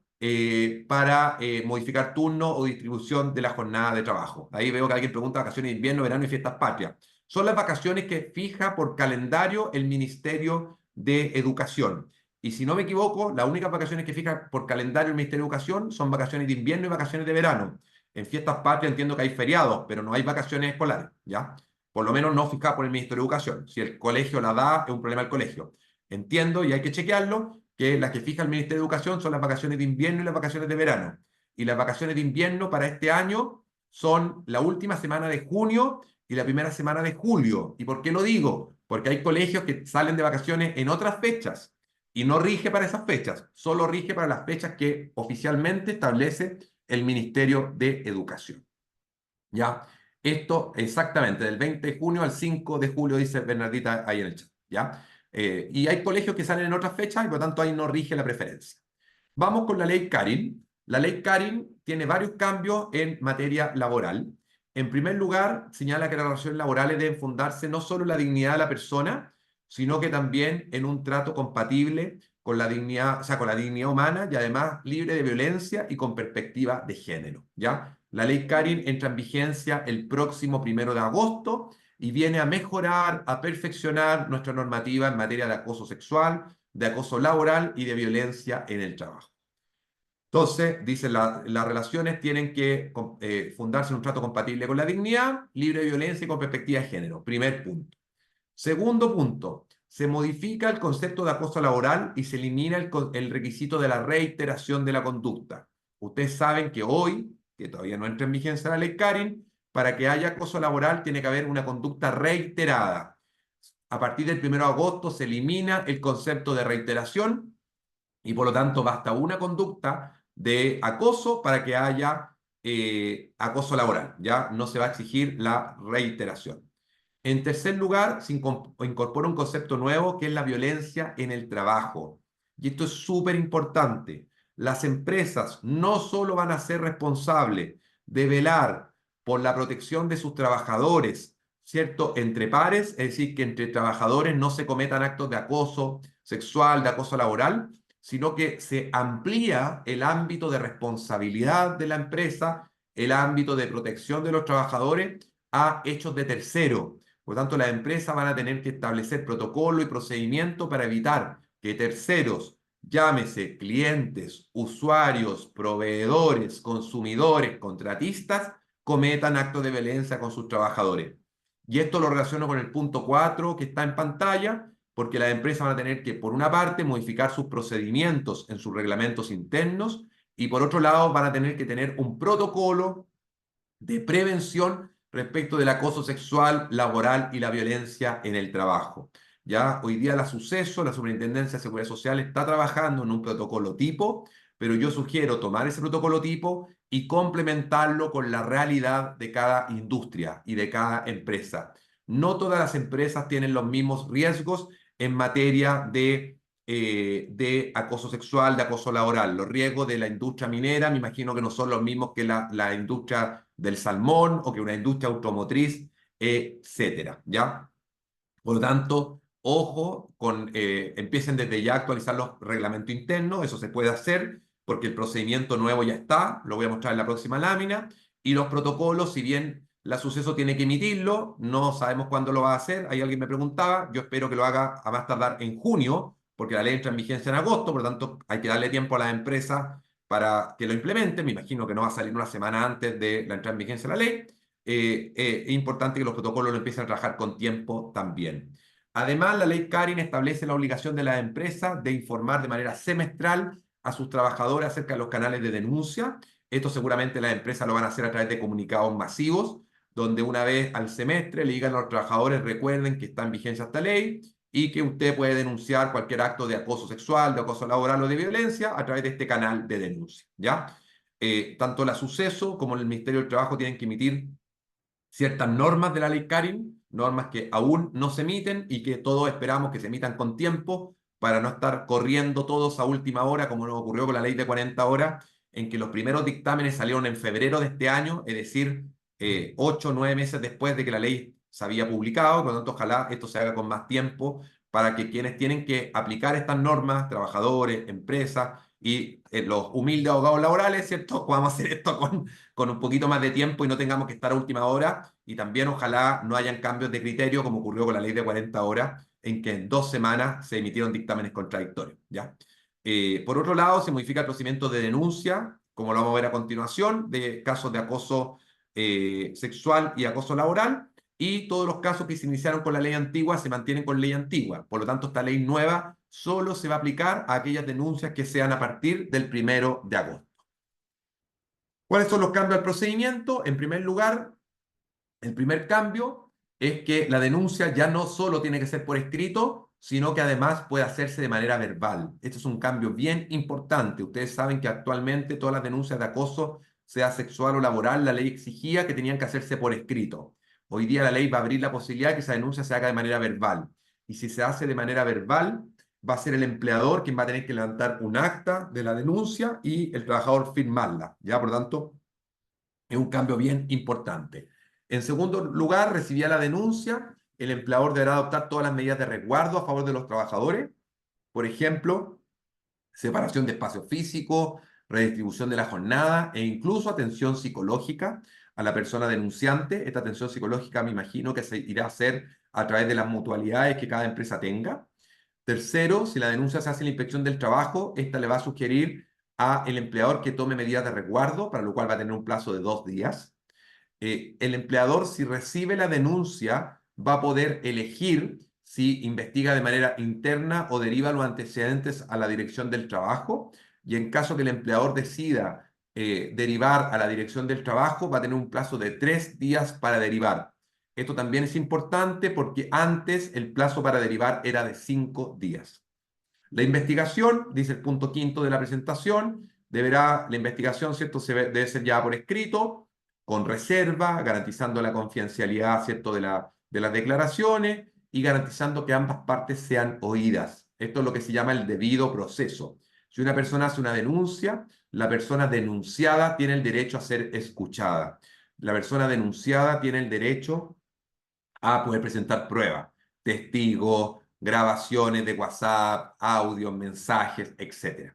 para modificar turno o distribución de la jornada de trabajo. Ahí veo que alguien pregunta vacaciones de invierno, verano y fiestas patrias. Son las vacaciones que fija por calendario el Ministerio de Educación. Y si no me equivoco, las únicas vacaciones que fija por calendario el Ministerio de Educación son vacaciones de invierno y vacaciones de verano. En fiestas patrias entiendo que hay feriados, pero no hay vacaciones escolares, ¿ya? Por lo menos no fijadas por el Ministerio de Educación. Si el colegio la da, es un problema del colegio. Entiendo, y hay que chequearlo, que las que fija el Ministerio de Educación son las vacaciones de invierno y las vacaciones de verano. Y las vacaciones de invierno para este año son la última semana de junio y la primera semana de julio. ¿Y por qué lo digo? Porque hay colegios que salen de vacaciones en otras fechas y no rige para esas fechas, solo rige para las fechas que oficialmente establece el Ministerio de Educación. ¿Ya? Esto exactamente, del 20 de junio al 5 de julio, dice Bernardita ahí en el chat. ¿Ya? Y hay colegios que salen en otras fechas y por lo tanto ahí no rige la preferencia. Vamos con la ley Karin. La ley Karin tiene varios cambios en materia laboral. En primer lugar, señala que las relaciones laborales deben fundarse no solo en la dignidad de la persona, sino que también en un trato compatible con la dignidad, o sea, con la dignidad humana y además libre de violencia y con perspectiva de género, ¿ya? La ley Karin entra en vigencia el próximo 1 de agosto y viene a mejorar, a perfeccionar nuestra normativa en materia de acoso sexual, de acoso laboral y de violencia en el trabajo. Entonces, dice, las relaciones tienen que fundarse en un trato compatible con la dignidad, libre de violencia y con perspectiva de género. Primer punto. Segundo punto, se modifica el concepto de acoso laboral y se elimina el requisito de la reiteración de la conducta. Ustedes saben que hoy, que todavía no entra en vigencia la ley Carin, para que haya acoso laboral tiene que haber una conducta reiterada. A partir del 1 de agosto se elimina el concepto de reiteración y por lo tanto basta una conducta de acoso para que haya acoso laboral. Ya no se va a exigir la reiteración. En tercer lugar, se incorpora un concepto nuevo que es la violencia en el trabajo. Y esto es súper importante. Las empresas no solo van a ser responsables de velar por la protección de sus trabajadores, ¿cierto? Entre pares, es decir, que entre trabajadores no se cometan actos de acoso sexual, de acoso laboral, sino que se amplía el ámbito de responsabilidad de la empresa, el ámbito de protección de los trabajadores a hechos de tercero. Por lo tanto, las empresas van a tener que establecer protocolo y procedimiento para evitar que terceros, llámese clientes, usuarios, proveedores, consumidores, contratistas, cometan actos de violencia con sus trabajadores. Y esto lo relaciono con el punto 4 que está en pantalla, porque las empresas van a tener que, por una parte, modificar sus procedimientos en sus reglamentos internos y, por otro lado, van a tener que tener un protocolo de prevención respecto del acoso sexual, laboral y la violencia en el trabajo. Ya hoy día la Superintendencia de Seguridad Social está trabajando en un protocolo tipo, pero yo sugiero tomar ese protocolo tipo y complementarlo con la realidad de cada industria y de cada empresa. No todas las empresas tienen los mismos riesgos en materia de acoso sexual, de acoso laboral. Los riesgos de la industria minera, me imagino que no son los mismos que la industria del salmón o que una industria automotriz, etcétera, ¿ya? Por lo tanto, ojo, empiecen desde ya a actualizar los reglamentos internos, eso se puede hacer porque el procedimiento nuevo ya está, lo voy a mostrar en la próxima lámina, y los protocolos, si bien la Suceso tiene que emitirlo, no sabemos cuándo lo va a hacer, ahí alguien me preguntaba, yo espero que lo haga a más tardar en junio, porque la ley entra en vigencia en agosto, por lo tanto hay que darle tiempo a las empresas para que lo implementen, me imagino que no va a salir una semana antes de la entrada en vigencia de la ley. Es importante que los protocolos lo empiecen a trabajar con tiempo también. Además, la ley Carin establece la obligación de las empresas de informar de manera semestral a sus trabajadores acerca de los canales de denuncia. Esto seguramente las empresas lo van a hacer a través de comunicados masivos, donde una vez al semestre le digan a los trabajadores, recuerden que está en vigencia esta ley y que usted puede denunciar cualquier acto de acoso sexual, de acoso laboral o de violencia a través de este canal de denuncia, ¿ya? Tanto la Suceso como el Ministerio del Trabajo tienen que emitir ciertas normas de la ley Carin, normas que aún no se emiten y que todos esperamos que se emitan con tiempo para no estar corriendo todos a última hora, como nos ocurrió con la ley de 40 horas, en que los primeros dictámenes salieron en febrero de este año, es decir, 8 o 9 meses después de que la ley se había publicado. Por lo tanto, ojalá esto se haga con más tiempo para que quienes tienen que aplicar estas normas, trabajadores, empresas y los humildes abogados laborales, ¿cierto? Podamos hacer esto con un poquito más de tiempo y no tengamos que estar a última hora. Y también ojalá no hayan cambios de criterio como ocurrió con la ley de 40 horas, en que en 2 semanas se emitieron dictámenes contradictorios, ¿ya? Por otro lado, se modifica el procedimiento de denuncia, como lo vamos a ver a continuación, de casos de acoso sexual y acoso laboral, y todos los casos que se iniciaron con la ley antigua se mantienen con ley antigua. Por lo tanto, esta ley nueva solo se va a aplicar a aquellas denuncias que sean a partir del 1 de agosto. ¿Cuáles son los cambios al procedimiento? En primer lugar, el primer cambio es que la denuncia ya no solo tiene que ser por escrito, sino que además puede hacerse de manera verbal. Esto es un cambio bien importante. Ustedes saben que actualmente todas las denuncias de acoso, sea sexual o laboral, la ley exigía que tenían que hacerse por escrito. Hoy día la ley va a abrir la posibilidad de que esa denuncia se haga de manera verbal. Y si se hace de manera verbal, va a ser el empleador quien va a tener que levantar un acta de la denuncia y el trabajador firmarla. ¿Ya? Por lo tanto, es un cambio bien importante. En segundo lugar, recibía la denuncia, el empleador deberá adoptar todas las medidas de resguardo a favor de los trabajadores. Por ejemplo, separación de espacio físico, redistribución de la jornada e incluso atención psicológica a la persona denunciante. Esta atención psicológica me imagino que se irá a hacer a través de las mutualidades que cada empresa tenga. Tercero, si la denuncia se hace en la inspección del trabajo, esta le va a sugerir al empleador que tome medidas de resguardo, para lo cual va a tener un plazo de 2 días. El empleador, si recibe la denuncia, va a poder elegir si investiga de manera interna o deriva los antecedentes a la dirección del trabajo. Y en caso que el empleador decida derivar a la dirección del trabajo, va a tener un plazo de 3 días para derivar. Esto también es importante porque antes el plazo para derivar era de 5 días. La investigación, dice el punto 5 de la presentación, la investigación, ¿cierto?, debe ser llevada por escrito, con reserva, garantizando la confidencialidad, ¿cierto?, de las declaraciones y garantizando que ambas partes sean oídas. Esto es lo que se llama el debido proceso. Si una persona hace una denuncia, la persona denunciada tiene el derecho a ser escuchada. La persona denunciada tiene el derecho a poder presentar pruebas, testigos, grabaciones de WhatsApp, audios, mensajes, etc.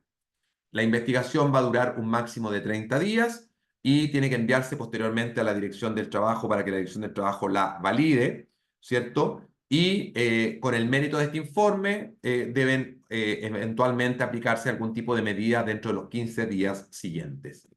La investigación va a durar un máximo de 30 días y tiene que enviarse posteriormente a la Dirección del Trabajo para que la Dirección del Trabajo la valide, ¿cierto? Y con el mérito de este informe deben eventualmente aplicarse algún tipo de medida dentro de los 15 días siguientes.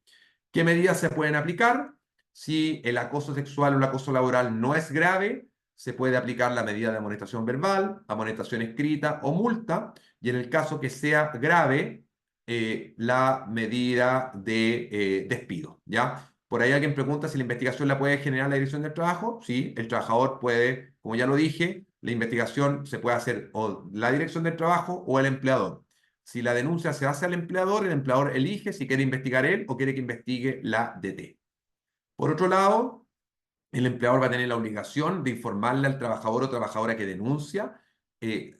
¿Qué medidas se pueden aplicar? Si el acoso sexual o el acoso laboral no es grave, se puede aplicar la medida de amonestación verbal, amonestación escrita o multa, y en el caso que sea grave, la medida de despido, ¿ya? Por ahí alguien pregunta si la investigación la puede generar la Dirección del Trabajo. Sí, el trabajador puede, como ya lo dije, la investigación se puede hacer o la Dirección del Trabajo o el empleador. Si la denuncia se hace al empleador, el empleador elige si quiere investigar él o quiere que investigue la DT. Por otro lado, el empleador va a tener la obligación de informarle al trabajador o trabajadora que denuncia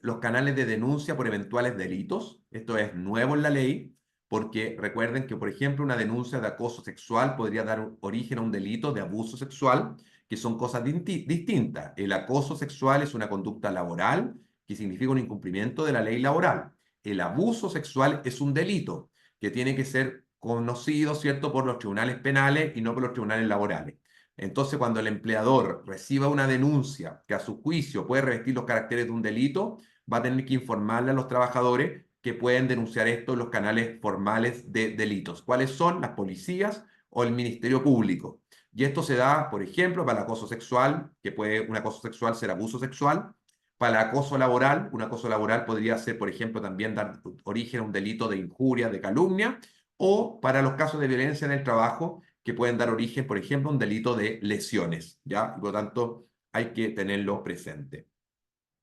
los canales de denuncia por eventuales delitos. Esto es nuevo en la ley, porque recuerden que, por ejemplo, una denuncia de acoso sexual podría dar origen a un delito de abuso sexual, que son cosas distintas. El acoso sexual es una conducta laboral que significa un incumplimiento de la ley laboral. El abuso sexual es un delito que tiene que ser conocido, ¿cierto?, por los tribunales penales y no por los tribunales laborales. Entonces, cuando el empleador reciba una denuncia que a su juicio puede revestir los caracteres de un delito, va a tener que informarle a los trabajadores que pueden denunciar esto en los canales formales de delitos. ¿Cuáles son? Las policías o el Ministerio Público. Y esto se da, por ejemplo, para el acoso sexual, que puede un acoso sexual ser abuso sexual. Para el acoso laboral, un acoso laboral podría ser, por ejemplo, también dar origen a un delito de injuria, de calumnia, o para los casos de violencia en el trabajo, que pueden dar origen, por ejemplo, a un delito de lesiones, ¿ya? Y por lo tanto, hay que tenerlo presente.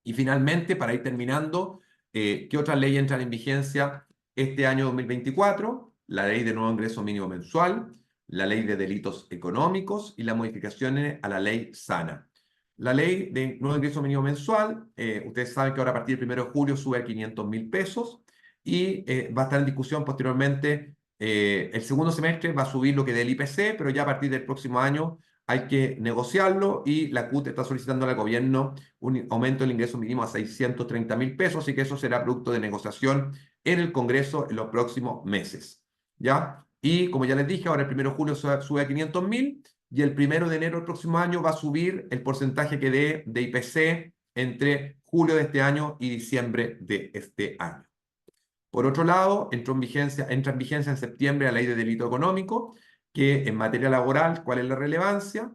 Y finalmente, para ir terminando, ¿qué otras leyes entran en vigencia este año 2024? La ley de nuevo ingreso mínimo mensual, la ley de delitos económicos y las modificaciones a la ley SANA. La ley de nuevo ingreso mínimo mensual, ustedes saben que ahora a partir del 1 de julio sube a 500.000 pesos y va a estar en discusión posteriormente. El segundo semestre va a subir lo que del IPC, pero ya a partir del próximo año hay que negociarlo y la CUT está solicitando al gobierno un aumento del ingreso mínimo a 630.000 pesos, así que eso será producto de negociación en el Congreso en los próximos meses, ¿ya? Y como ya les dije, ahora el 1 de julio sube a 500.000 y el 1 de enero del próximo año va a subir el porcentaje que dé de IPC entre julio de este año y diciembre de este año. Por otro lado, entra en vigencia en septiembre la ley de delito económico, que en materia laboral, ¿cuál es la relevancia?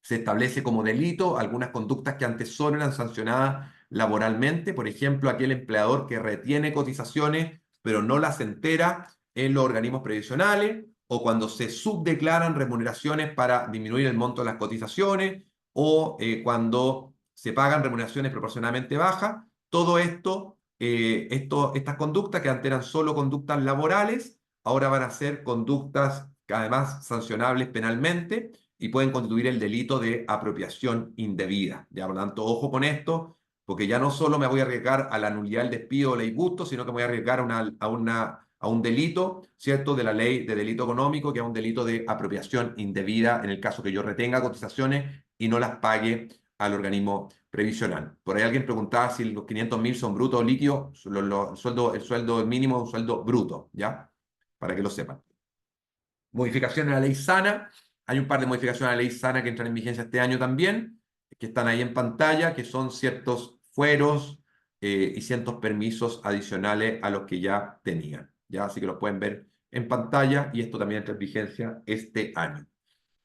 Se establece como delito algunas conductas que antes solo eran sancionadas laboralmente, por ejemplo, aquel empleador que retiene cotizaciones pero no las entera en los organismos previsionales, o cuando se subdeclaran remuneraciones para disminuir el monto de las cotizaciones, o cuando se pagan remuneraciones proporcionalmente bajas. Todo esto, estas conductas que antes eran solo conductas laborales, ahora van a ser conductas que además sancionables penalmente y pueden constituir el delito de apropiación indebida. Ya, por lo tanto, ojo con esto, porque ya no solo me voy a arriesgar a la nulidad del despido o ley busto, sino que me voy a arriesgar a un delito, ¿cierto?, de la ley de delito económico, que es un delito de apropiación indebida en el caso que yo retenga cotizaciones y no las pague al organismo previsional. Por ahí alguien preguntaba si los 500.000 son brutos o líquidos. El sueldo mínimo es un sueldo bruto, ¿ya? Para que lo sepan. Modificación a la ley SANA. Hay un par de modificaciones a la ley SANA que entran en vigencia este año también, que están ahí en pantalla, que son ciertos fueros y ciertos permisos adicionales a los que ya tenían, ¿ya? Así que los pueden ver en pantalla y esto también entra en vigencia este año.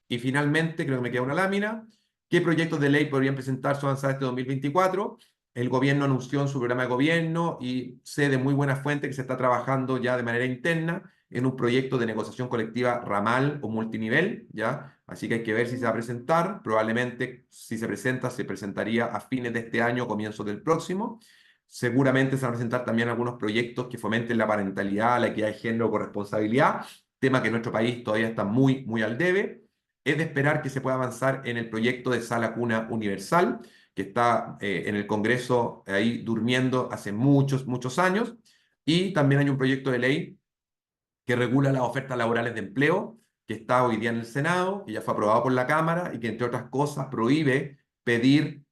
Y finalmente, creo que me queda una lámina. ¿Qué proyectos de ley podrían presentarse o avanzar este 2024? El gobierno anunció en su programa de gobierno y sé de muy buena fuente que se está trabajando ya de manera interna en un proyecto de negociación colectiva ramal o multinivel, ¿ya? Así que hay que ver si se va a presentar. Probablemente, si se presenta, se presentaría a fines de este año o comienzos del próximo. Seguramente se van a presentar también algunos proyectos que fomenten la parentalidad, la equidad de género o corresponsabilidad, tema que en nuestro país todavía está muy, muy al debe. Es de esperar que se pueda avanzar en el proyecto de sala cuna universal, que está en el Congreso ahí durmiendo hace muchos, muchos años. Y también hay un proyecto de ley que regula las ofertas laborales de empleo, que está hoy día en el Senado, que ya fue aprobado por la Cámara y que, entre otras cosas, prohíbe pedir,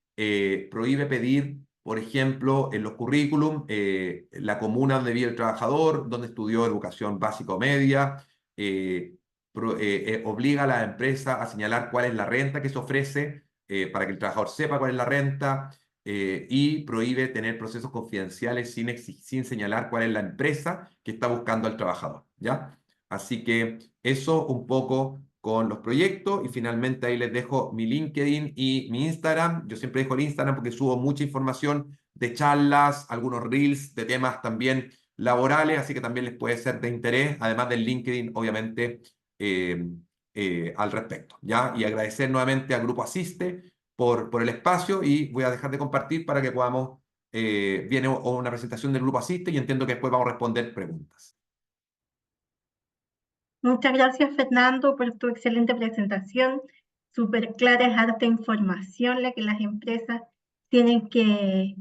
por ejemplo, en los currículum, la comuna donde vive el trabajador, donde estudió educación básica o media, obliga a la empresa a señalar cuál es la renta que se ofrece para que el trabajador sepa cuál es la renta, y prohíbe tener procesos confidenciales sin señalar cuál es la empresa que está buscando al trabajador, ¿ya? Así que eso un poco con los proyectos y finalmente ahí les dejo mi LinkedIn y mi Instagram. Yo siempre dejo el Instagram porque subo mucha información de charlas, algunos reels de temas también laborales, así que también les puede ser de interés, además del LinkedIn, obviamente, al respecto, ¿ya? Y agradecer nuevamente al Grupo Asiste por el espacio y voy a dejar de compartir para que podamos, viene una presentación del Grupo Asiste y entiendo que después vamos a responder preguntas. Muchas gracias, Fernando, por tu excelente presentación. Súper clara, es harta información la que las empresas tienen que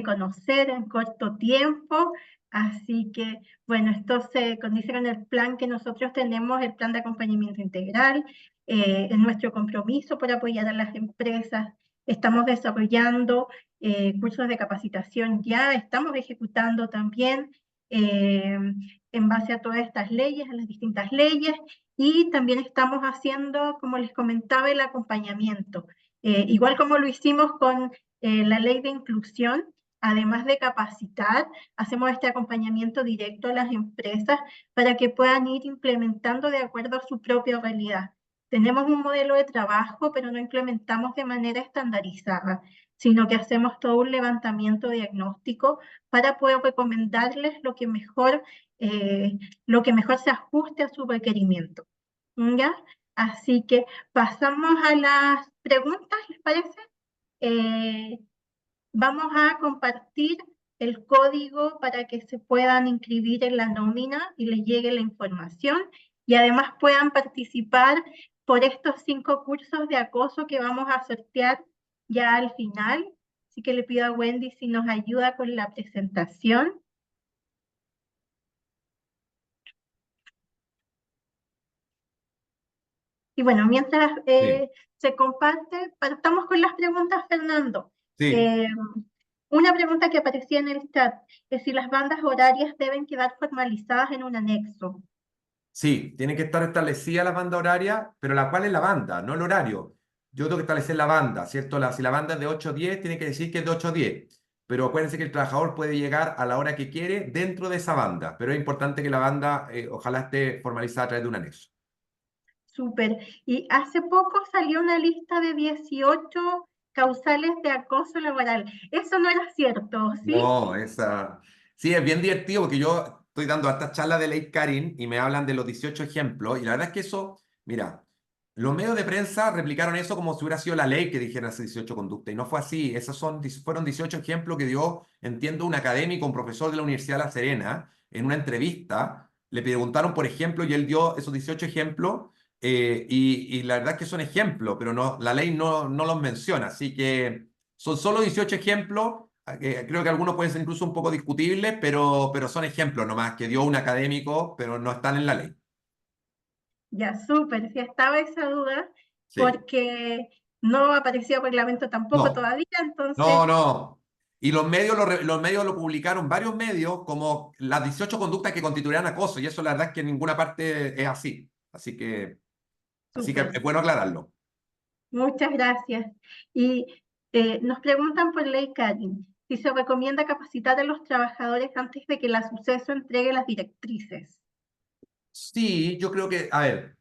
conocer en corto tiempo. Así que, bueno, esto se condice con el plan que nosotros tenemos, el plan de acompañamiento integral, es nuestro compromiso por apoyar a las empresas. Estamos desarrollando cursos de capacitación ya, estamos ejecutando también en base a todas estas leyes, a las distintas leyes, y también estamos haciendo, como les comentaba, el acompañamiento. Igual como lo hicimos con la ley de inclusión, además de capacitar, hacemos este acompañamiento directo a las empresas para que puedan ir implementando de acuerdo a su propia realidad. Tenemos un modelo de trabajo, pero no implementamos de manera estandarizada, sino que hacemos todo un levantamiento diagnóstico para poder recomendarles lo que mejor se ajuste a su requerimiento. ¿Ya? Así que pasamos a las preguntas, ¿les parece? Vamos a compartir el código para que se puedan inscribir en la nómina y les llegue la información y además puedan participar por estos 5 cursos de acoso que vamos a sortear ya al final. Así que le pido a Wendy si nos ayuda con la presentación. Y bueno, mientras se comparte, partamos con las preguntas, Fernando. Sí. Una pregunta que aparecía en el chat es si las bandas horarias deben quedar formalizadas en un anexo. Sí, tiene que estar establecida la banda horaria, pero ¿cuál es la banda? No el horario. Yo tengo que establecer la banda, ¿cierto? Si la banda es de 8 a 10, tiene que decir que es de 8 a 10. Pero acuérdense que el trabajador puede llegar a la hora que quiere dentro de esa banda. Pero es importante que la banda ojalá esté formalizada a través de un anexo. Súper. Y hace poco salió una lista de 18 causales de acoso laboral. Eso no era cierto, ¿sí? No, sí, es bien divertido porque yo estoy dando estas charlas de ley Karin y me hablan de los 18 ejemplos y la verdad es que eso, mira, los medios de prensa replicaron eso como si hubiera sido la ley que dijera esas 18 conductas y no fue así. Fueron 18 ejemplos que dio, entiendo, un académico, un profesor de la Universidad de La Serena en una entrevista. Le preguntaron por ejemplo y él dio esos 18 ejemplos, y la verdad es que son ejemplos, pero no, la ley no los menciona, así que son solo 18 ejemplos. Creo que algunos pueden ser incluso un poco discutibles, pero son ejemplos nomás que dio un académico, pero no están en la ley. Ya, súper. Si estaba esa duda, Sí. porque no aparecía reglamento tampoco No. todavía, entonces... No. Y los medios lo publicaron, varios medios, como las 18 conductas que constituirán acoso, y eso la verdad es que en ninguna parte es así. Así que Súper. es bueno aclararlo. Muchas gracias. Y nos preguntan por ley Karin, si se recomienda capacitar a los trabajadores antes de que la suceso entregue las directrices. Sí, yo creo que, a ver,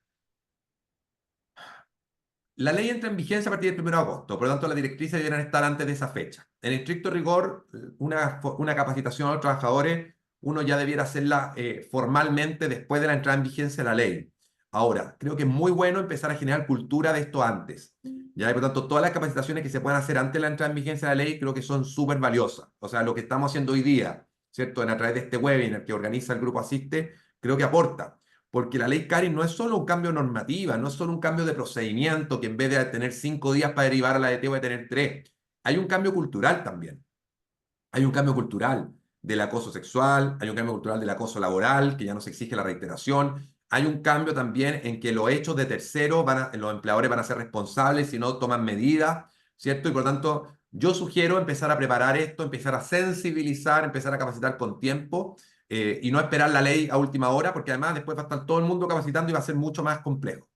la ley entra en vigencia a partir del 1 de agosto, por lo tanto las directrices deberán estar antes de esa fecha. En estricto rigor, una capacitación a los trabajadores, uno ya debiera hacerla formalmente después de la entrada en vigencia de la ley. Ahora, creo que es muy bueno empezar a generar cultura de esto antes. ¿Ya? Y por tanto, todas las capacitaciones que se puedan hacer antes de la entrada en vigencia de la ley creo que son súper valiosas. O sea, lo que estamos haciendo hoy día, ¿cierto? A través de este webinar que organiza el Grupo Asiste, creo que aporta. Porque la ley Karin no es solo un cambio normativa, no es solo un cambio de procedimiento que en vez de tener 5 días para derivar a la DT voy a tener 3. Hay un cambio cultural también. Hay un cambio cultural del acoso sexual, hay un cambio cultural del acoso laboral, que ya no se exige la reiteración. Hay un cambio también en que los hechos de terceros, los empleadores van a ser responsables si no toman medidas, ¿cierto? Y por tanto, yo sugiero empezar a preparar esto, empezar a sensibilizar, empezar a capacitar con tiempo y no esperar la ley a última hora, porque además después va a estar todo el mundo capacitando y va a ser mucho más complejo.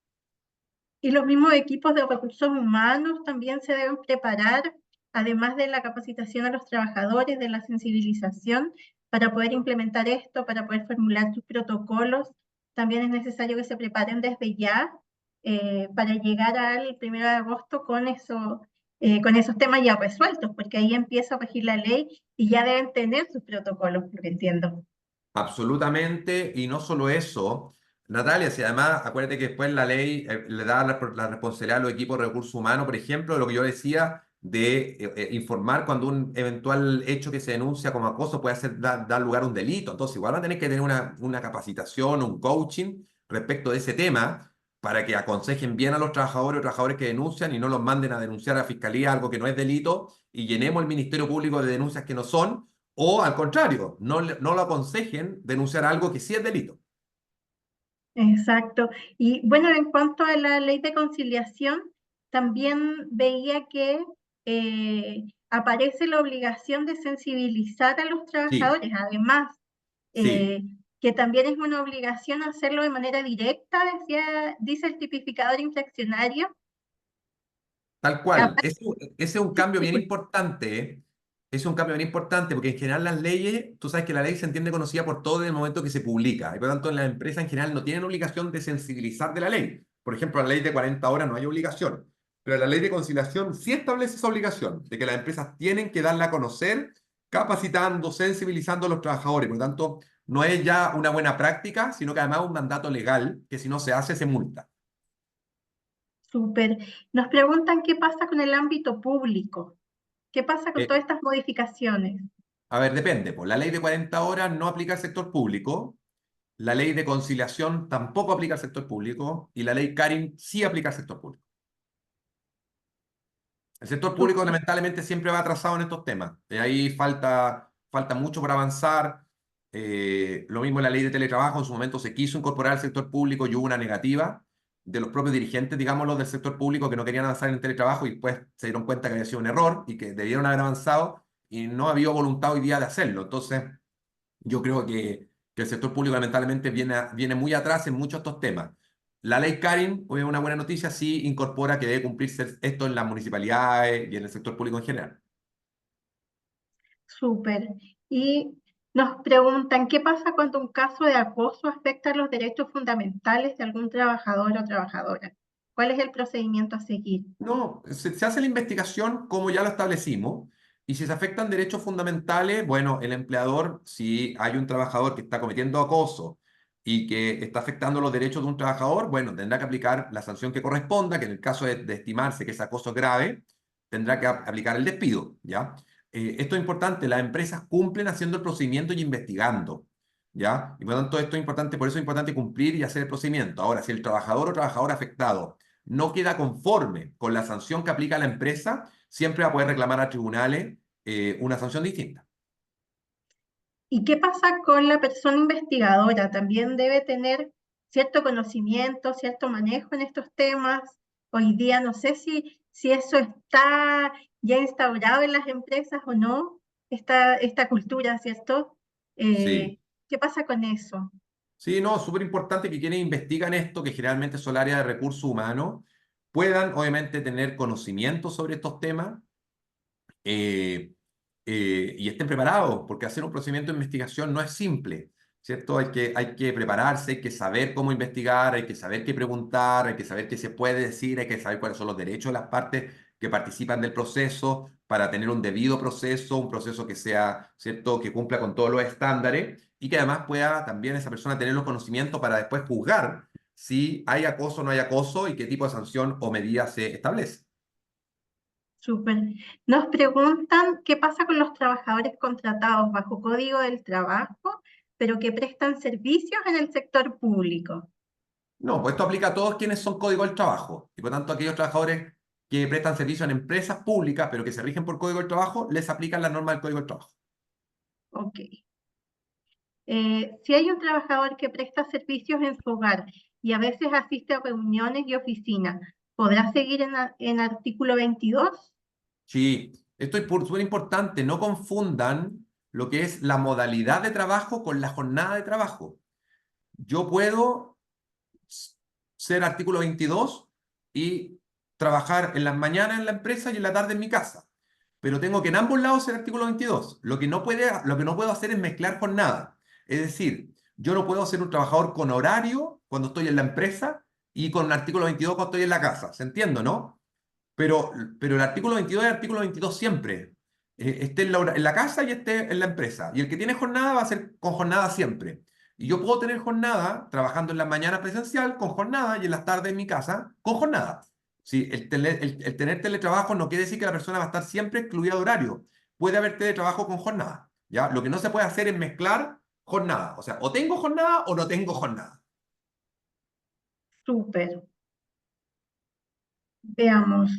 Y los mismos equipos de recursos humanos también se deben preparar, además de la capacitación a los trabajadores, de la sensibilización, para poder implementar esto, para poder formular sus protocolos. También es necesario que se preparen desde ya para llegar al 1 de agosto con con esos temas ya resueltos, porque ahí empieza a regir la ley y ya deben tener sus protocolos, por lo que entiendo. Absolutamente, y no solo eso, Natalia, si además acuérdate que después la ley le da la responsabilidad a los equipos de recursos humanos, por ejemplo, de lo que yo decía de informar cuando un eventual hecho que se denuncia como acoso puede dar lugar a un delito. Entonces, igual van a tener que tener una capacitación, un coaching respecto de ese tema para que aconsejen bien a los trabajadores o trabajadores que denuncian y no los manden a denunciar a la fiscalía algo que no es delito y llenemos el Ministerio Público de denuncias que no son. O al contrario, no lo aconsejen denunciar algo que sí es delito. Exacto. Y bueno, en cuanto a la ley de conciliación, también veía que aparece la obligación de sensibilizar a los Sí, trabajadores, además, sí, eh, que también es una obligación hacerlo de manera directa, dice el tipificador infraccionario. tal cual. Aparte, Ese es un cambio bien importante, ¿eh? Es un cambio bien importante porque en general las leyes, tú sabes que la ley se entiende conocida por todo en el momento que se publica. Y por lo tanto, las empresas en general no tienen obligación de sensibilizar de la ley. Por ejemplo, la ley de 40 horas no hay obligación. Pero la ley de conciliación sí establece esa obligación de que las empresas tienen que darla a conocer, capacitando, sensibilizando a los trabajadores. Por lo tanto, no es ya una buena práctica, sino que además es un mandato legal que si no se hace, se multa. súper. Nos preguntan qué pasa con el ámbito público, qué pasa con todas Eh, estas modificaciones. a ver, depende. Pues la ley de 40 horas no aplica al sector público. La ley de conciliación tampoco aplica al sector público y la ley Karin sí aplica al sector público. El sector público Súper. lamentablemente siempre va atrasado en estos temas. Ahí falta mucho por avanzar. Lo mismo en la ley de teletrabajo, en su momento se quiso incorporar al sector público y hubo una negativa de los propios dirigentes, digámoslo, del sector público que no querían avanzar en el teletrabajo y después se dieron cuenta que había sido un error y que debieron haber avanzado y no había voluntad hoy día de hacerlo. Entonces, yo creo que el sector público lamentablemente viene muy atrás en muchos de estos temas. La ley Karin, hoy es una buena noticia, sí incorpora que debe cumplirse esto en las municipalidades y en el sector público en general. Súper. Y nos preguntan, ¿qué pasa cuando un caso de acoso afecta los derechos fundamentales de algún trabajador o trabajadora? ¿Cuál es el procedimiento a seguir? No, se hace la investigación como ya lo establecimos, y si se afectan derechos fundamentales, bueno, el empleador, si hay un trabajador que está cometiendo acoso y que está afectando los derechos de un trabajador, bueno, tendrá que aplicar la sanción que corresponda, que en el caso de estimarse que ese acoso es grave, tendrá que aplicar el despido, ¿ya? Esto es importante, las empresas cumplen haciendo el procedimiento y investigando, ¿ya? Y por lo tanto, esto es importante, por eso es importante cumplir y hacer el procedimiento. Ahora, si el trabajador o trabajadora afectado no queda conforme con la sanción que aplica la empresa, siempre va a poder reclamar a tribunales una sanción distinta. ¿Y qué pasa con la persona investigadora? ¿También debe tener cierto conocimiento, cierto manejo en estos temas? Hoy día no sé si eso está ya instaurado en las empresas o no, esta cultura, ¿cierto? Sí. ¿Qué pasa con eso? Sí, no, súper importante que quienes investigan esto, que generalmente son el área de recursos humanos, puedan obviamente tener conocimiento sobre estos temas y estén preparados, porque hacer un procedimiento de investigación no es simple. ¿cierto? Hay que prepararse, hay que saber cómo investigar, hay que saber qué preguntar, hay que saber qué se puede decir, hay que saber cuáles son los derechos de las partes que participan del proceso para tener un debido proceso, un proceso que sea, ¿cierto?, que cumpla con todos los estándares y que además pueda también esa persona tener los conocimientos para después juzgar si hay acoso o no hay acoso y qué tipo de sanción o medida se establece. Súper. Nos preguntan qué pasa con los trabajadores contratados bajo Código del Trabajo, pero que prestan servicios en el sector público. No, pues esto aplica a todos quienes son código del trabajo y por tanto aquellos trabajadores que prestan servicio en empresas públicas pero que se rigen por código del trabajo, les aplican las normas del código del trabajo. Ok. Si hay un trabajador que presta servicios en su hogar y a veces asiste a reuniones y oficinas, ¿podrá seguir en artículo 22? Sí, esto es súper importante, no confundan lo que es la modalidad de trabajo con la jornada de trabajo. Yo puedo ser artículo 22 y trabajar en las mañanas en la empresa y en la tarde en mi casa. Pero tengo que en ambos lados ser artículo 22. Lo que no puedo hacer es mezclar jornada. Es decir, yo no puedo ser un trabajador con horario cuando estoy en la empresa y con un artículo 22 cuando estoy en la casa. ¿Se entiende, no? Pero el artículo 22 es el artículo 22 siempre. Esté en la casa y esté en la empresa. Y el que tiene jornada va a ser con jornada siempre. Y yo puedo tener jornada trabajando en las mañanas presencial con jornada y en las tardes en mi casa con jornada. Sí, el tener teletrabajo no quiere decir que la persona va a estar siempre excluida de horario. Puede haber teletrabajo con jornada. ¿Ya? Lo que no se puede hacer es mezclar jornada. O sea, o tengo jornada o no tengo jornada. Súper. Veamos.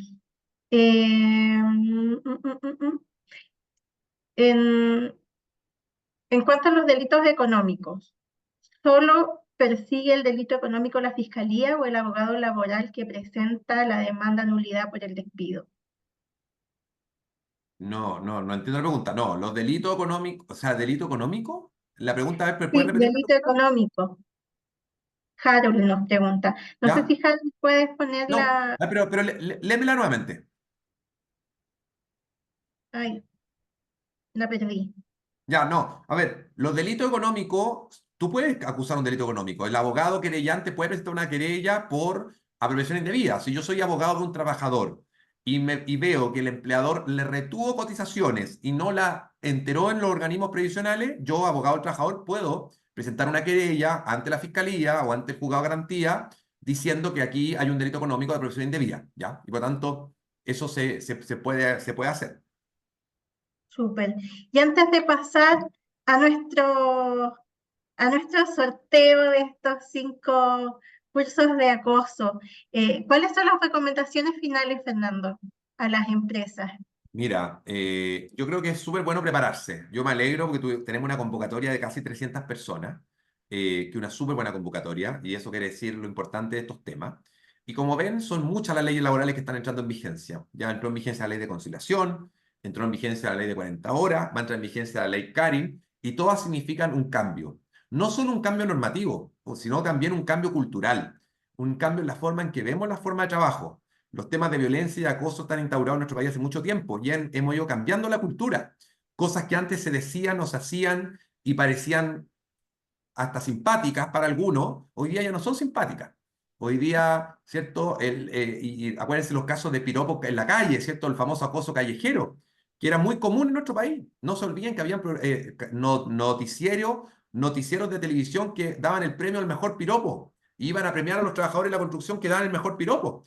En, en cuanto a los delitos económicos, ¿solo persigue el delito económico la Fiscalía o el abogado laboral que presenta la demanda nulidad por el despido? No entiendo la pregunta. No, los delitos económicos, o sea, delito económico. La pregunta es, ¿pero puedes Sí, repetir la delito pregunta? económico. Harold nos pregunta. No sé ¿Ya? si Harold puedes poner No, la... pero léemela nuevamente. Ay, la perdí. Ya, no. A ver, los delitos económicos, tú puedes acusar un delito económico. El abogado querellante puede presentar una querella por apropiación indebida. Si yo soy abogado de un trabajador y veo que el empleador le retuvo cotizaciones y no la enteró en los organismos previsionales, yo, abogado del trabajador, puedo presentar una querella ante la fiscalía o ante el juzgado de garantía diciendo que aquí hay un delito económico de apropiación indebida, ¿ya? Y por tanto, eso se puede hacer. Súper. Y antes de pasar a nuestro sorteo de estos 5 cursos de acoso, ¿cuáles son las recomendaciones finales, Fernando, a las empresas? Mira, yo creo que es súper bueno prepararse. Yo me alegro porque tenemos una convocatoria de casi 300 personas, que es una súper buena convocatoria, y eso quiere decir lo importante de estos temas. Y como ven, son muchas las leyes laborales que están entrando en vigencia. Ya entró en vigencia la ley de conciliación, entró en vigencia la ley de 40 horas, va a entrar en vigencia la ley Carin, y todas significan un cambio. No solo un cambio normativo, sino también un cambio cultural, un cambio en la forma en que vemos la forma de trabajo. Los temas de violencia y acoso están instaurados en nuestro país hace mucho tiempo y hemos ido cambiando la cultura. Cosas que antes se decían o se hacían y parecían hasta simpáticas para algunos, hoy día ya no son simpáticas. Hoy día, ¿cierto? Y acuérdense los casos de piropos en la calle, ¿cierto? El famoso acoso callejero, que era muy común en nuestro país. No se olviden que había noticieros de televisión que daban el premio al mejor piropo. Iban a premiar a los trabajadores de la construcción que daban el mejor piropo.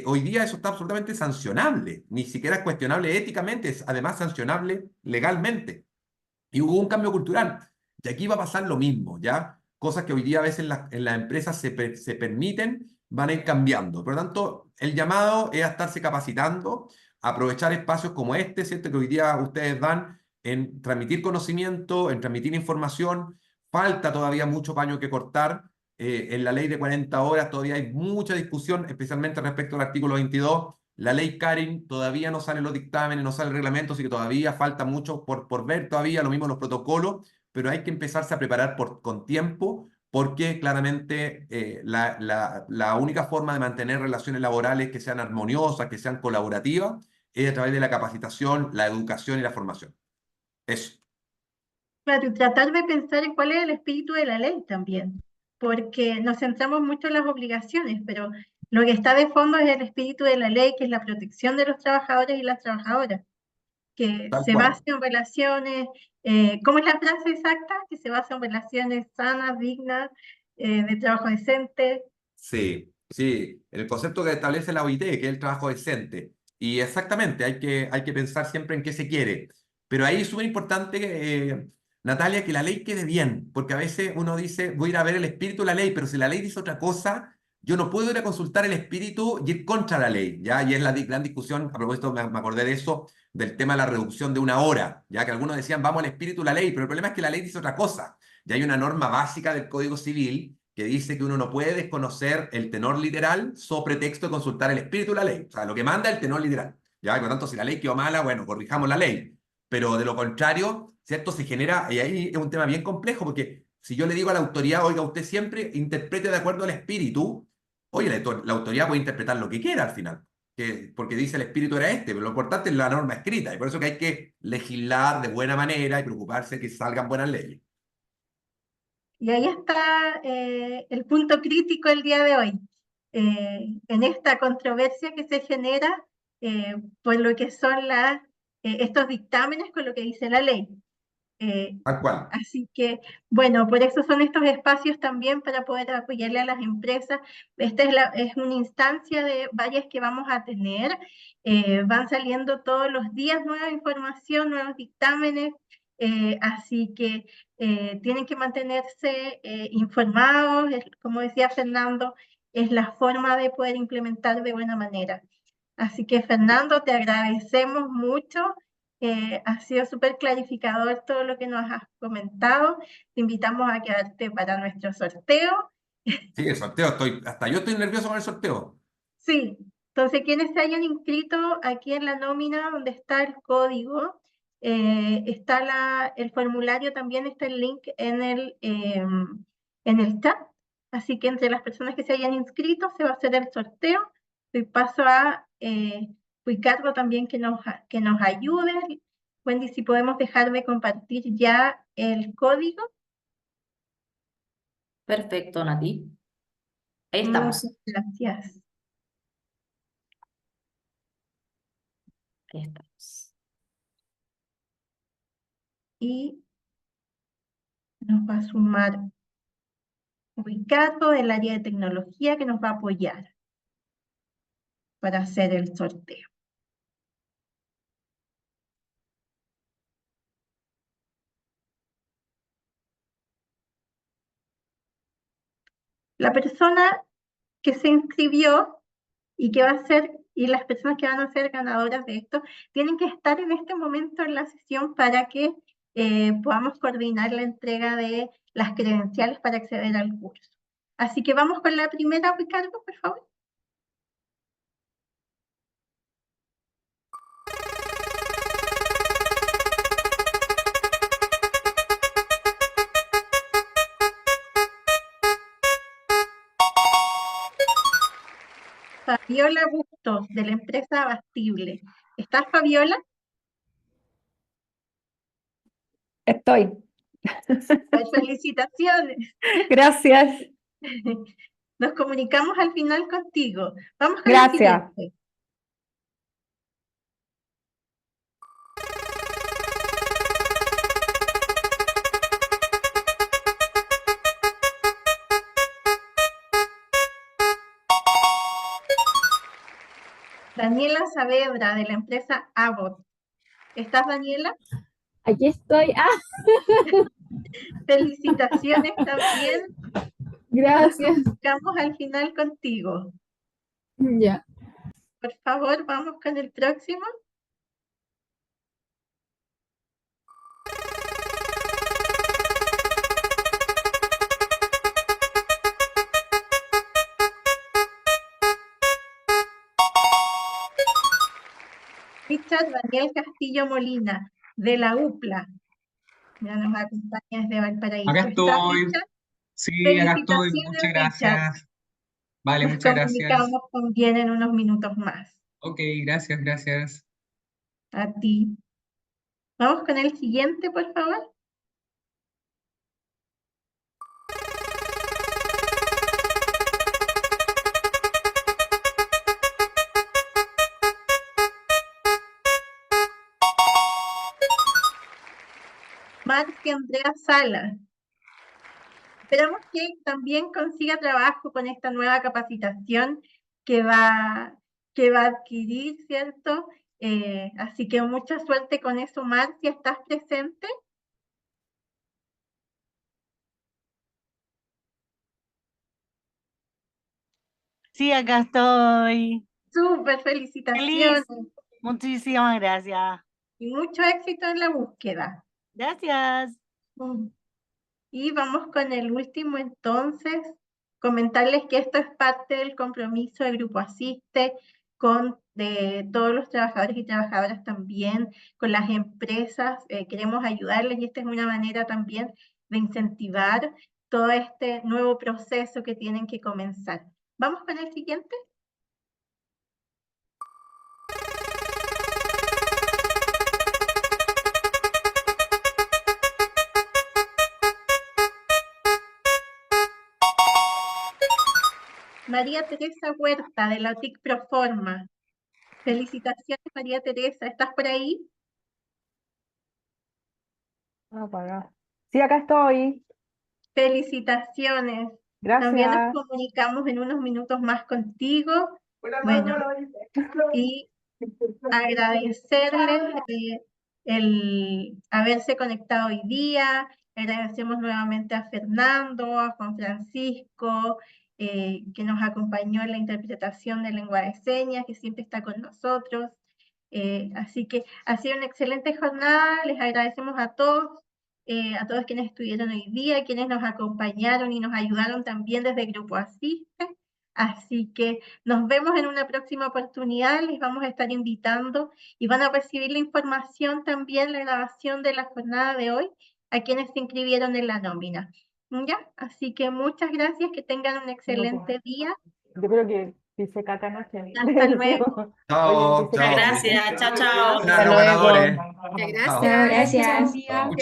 Hoy día eso está absolutamente sancionable, ni siquiera es cuestionable éticamente, es además sancionable legalmente. Y hubo un cambio cultural. Y aquí va a pasar lo mismo, ¿ya? Cosas que hoy día a veces en las empresas se permiten, van a ir cambiando. Por lo tanto, el llamado es a estarse capacitando, a aprovechar espacios como este, ¿cierto? Que hoy día ustedes dan en transmitir conocimiento, en transmitir información. Falta todavía mucho paño que cortar. En la ley de 40 horas todavía hay mucha discusión, especialmente respecto al artículo 22. La ley Carin todavía no salen los dictámenes, no sale el reglamento, así que todavía falta mucho por ver todavía, lo mismo los protocolos, pero hay que empezarse a preparar con tiempo, porque claramente la única forma de mantener relaciones laborales que sean armoniosas, que sean colaborativas, es a través de la capacitación, la educación y la formación. Eso. Claro, y tratar de pensar en cuál es el espíritu de la ley también, porque nos centramos mucho en las obligaciones, pero lo que está de fondo es el espíritu de la ley, que es la protección de los trabajadores y las trabajadoras, que Tal se cual. base en relaciones, ¿cómo es la frase exacta? Que se basa en relaciones sanas, dignas, de trabajo decente. Sí, sí, el concepto que establece la OIT, que es el trabajo decente. Y exactamente, hay que pensar siempre en qué se quiere. Pero ahí es súper importante, Natalia, que la ley quede bien, porque a veces uno dice, voy a ir a ver el espíritu de la ley, pero si la ley dice otra cosa, yo no puedo ir a consultar el espíritu y ir contra la ley, ¿ya? Y es la gran discusión, a propósito, me acordé de eso, del tema de la reducción de una hora, ya que algunos decían, vamos al espíritu de la ley, pero el problema es que la ley dice otra cosa. Ya hay una norma básica del Código Civil que dice que uno no puede desconocer el tenor literal sobre pretexto de consultar el espíritu de la ley. O sea, lo que manda es el tenor literal. ¿Ya? Y por lo tanto, si la ley quedó mala, bueno, corrijamos la ley. Pero de lo contrario, ¿cierto? Se genera, y ahí es un tema bien complejo, porque si yo le digo a la autoridad, oiga, usted siempre interprete de acuerdo al espíritu, oye, la autoridad puede interpretar lo que quiera al final, porque dice el espíritu era este, pero lo importante es la norma escrita, y por eso que hay que legislar de buena manera y preocuparse que salgan buenas leyes. Y ahí está el punto crítico el día de hoy, en esta controversia que se genera por lo que son estos dictámenes con lo que dice la ley. Tal cual. Así que, bueno, por eso son estos espacios también para poder apoyarle a las empresas. Esta es una instancia de varias que vamos a tener. Van saliendo todos los días nueva información, nuevos dictámenes, así que tienen que mantenerse informados. Como decía Fernando, es la forma de poder implementar de buena manera. Así que, Fernando, te agradecemos mucho. Ha sido súper clarificador todo lo que nos has comentado. Te invitamos a quedarte para nuestro sorteo. Sí, el sorteo, hasta yo estoy nervioso con el sorteo. Sí, entonces quienes se hayan inscrito aquí en la nómina donde está el código, está el formulario, también está el link en el chat. Así que entre las personas que se hayan inscrito se va a hacer el sorteo. Doy paso a Ricardo también que nos ayude. Wendy, si podemos dejar de compartir ya el código. Perfecto, Nati. Ahí Muchas estamos. gracias. Ahí estamos. Y nos va a sumar Ricardo del área de tecnología que nos va a apoyar para hacer el sorteo. La persona que se inscribió y que va a ser, y las personas que van a ser ganadoras de esto, tienen que estar en este momento en la sesión para que podamos coordinar la entrega de las credenciales para acceder al curso. Así que vamos con la primera, Ricardo, por favor. Fabiola Bustos, de la empresa Abastible. ¿Estás, Fabiola? Estoy. Pues felicitaciones. Gracias, Nos comunicamos al final contigo. Vamos con la gracias. siguiente. Daniela Saavedra, de la empresa Abbott. ¿Estás, Daniela? Aquí estoy. Felicitaciones también. Nos Gracias. comunicamos al final contigo. Ya. Por favor, vamos con el próximo. Richard Daniel Castillo Molina, de la UPLA. Ya nos acompaña desde Valparaíso. Acá ¿Estás, estoy. Richard? Sí, acá estoy. Felicitaciones, Muchas Richard. gracias. Vale, Nos muchas gracias. comunicamos con Jen en unos minutos más. Ok, gracias, gracias. A ti. Vamos con el siguiente, por favor. Marcia Andrea Sala. Esperamos que también consiga trabajo con esta nueva capacitación que va a adquirir, ¿cierto? Así que mucha suerte con eso, Marcia. ¿Estás presente? Sí, acá estoy. Súper, felicitaciones. Muchísimas gracias. Y mucho éxito en la búsqueda. Gracias. Y vamos con el último entonces, comentarles que esto es parte del compromiso de Grupo Asiste de todos los trabajadores y trabajadoras también, con las empresas, queremos ayudarles y esta es una manera también de incentivar todo este nuevo proceso que tienen que comenzar. ¿Vamos con el siguiente? María Teresa Huerta, de la TIC Proforma. Felicitaciones, María Teresa. ¿Estás por ahí? Sí, acá estoy. Felicitaciones. También nos Gracias. comunicamos en unos minutos más contigo. Bueno, y agradecerles el haberse conectado hoy día. Agradecemos nuevamente a Fernando, a Juan Francisco, que nos acompañó en la interpretación de lengua de señas, que siempre está con nosotros. Así que ha sido una excelente jornada. Les agradecemos a todos quienes estuvieron hoy día, quienes nos acompañaron y nos ayudaron también desde Grupo Asiste. Así que nos vemos en una próxima oportunidad, les vamos a estar invitando y van a recibir la información también, la grabación de la jornada de hoy, a quienes se inscribieron en la nómina. ¿Ya? Así que muchas gracias, que tengan un excelente día. Yo creo que pisé caca anoche. Hasta luego. Chao, Oye, chao. Gracias, chao, chao. Buenas, los ganadores. Chao. Gracias. Gracias.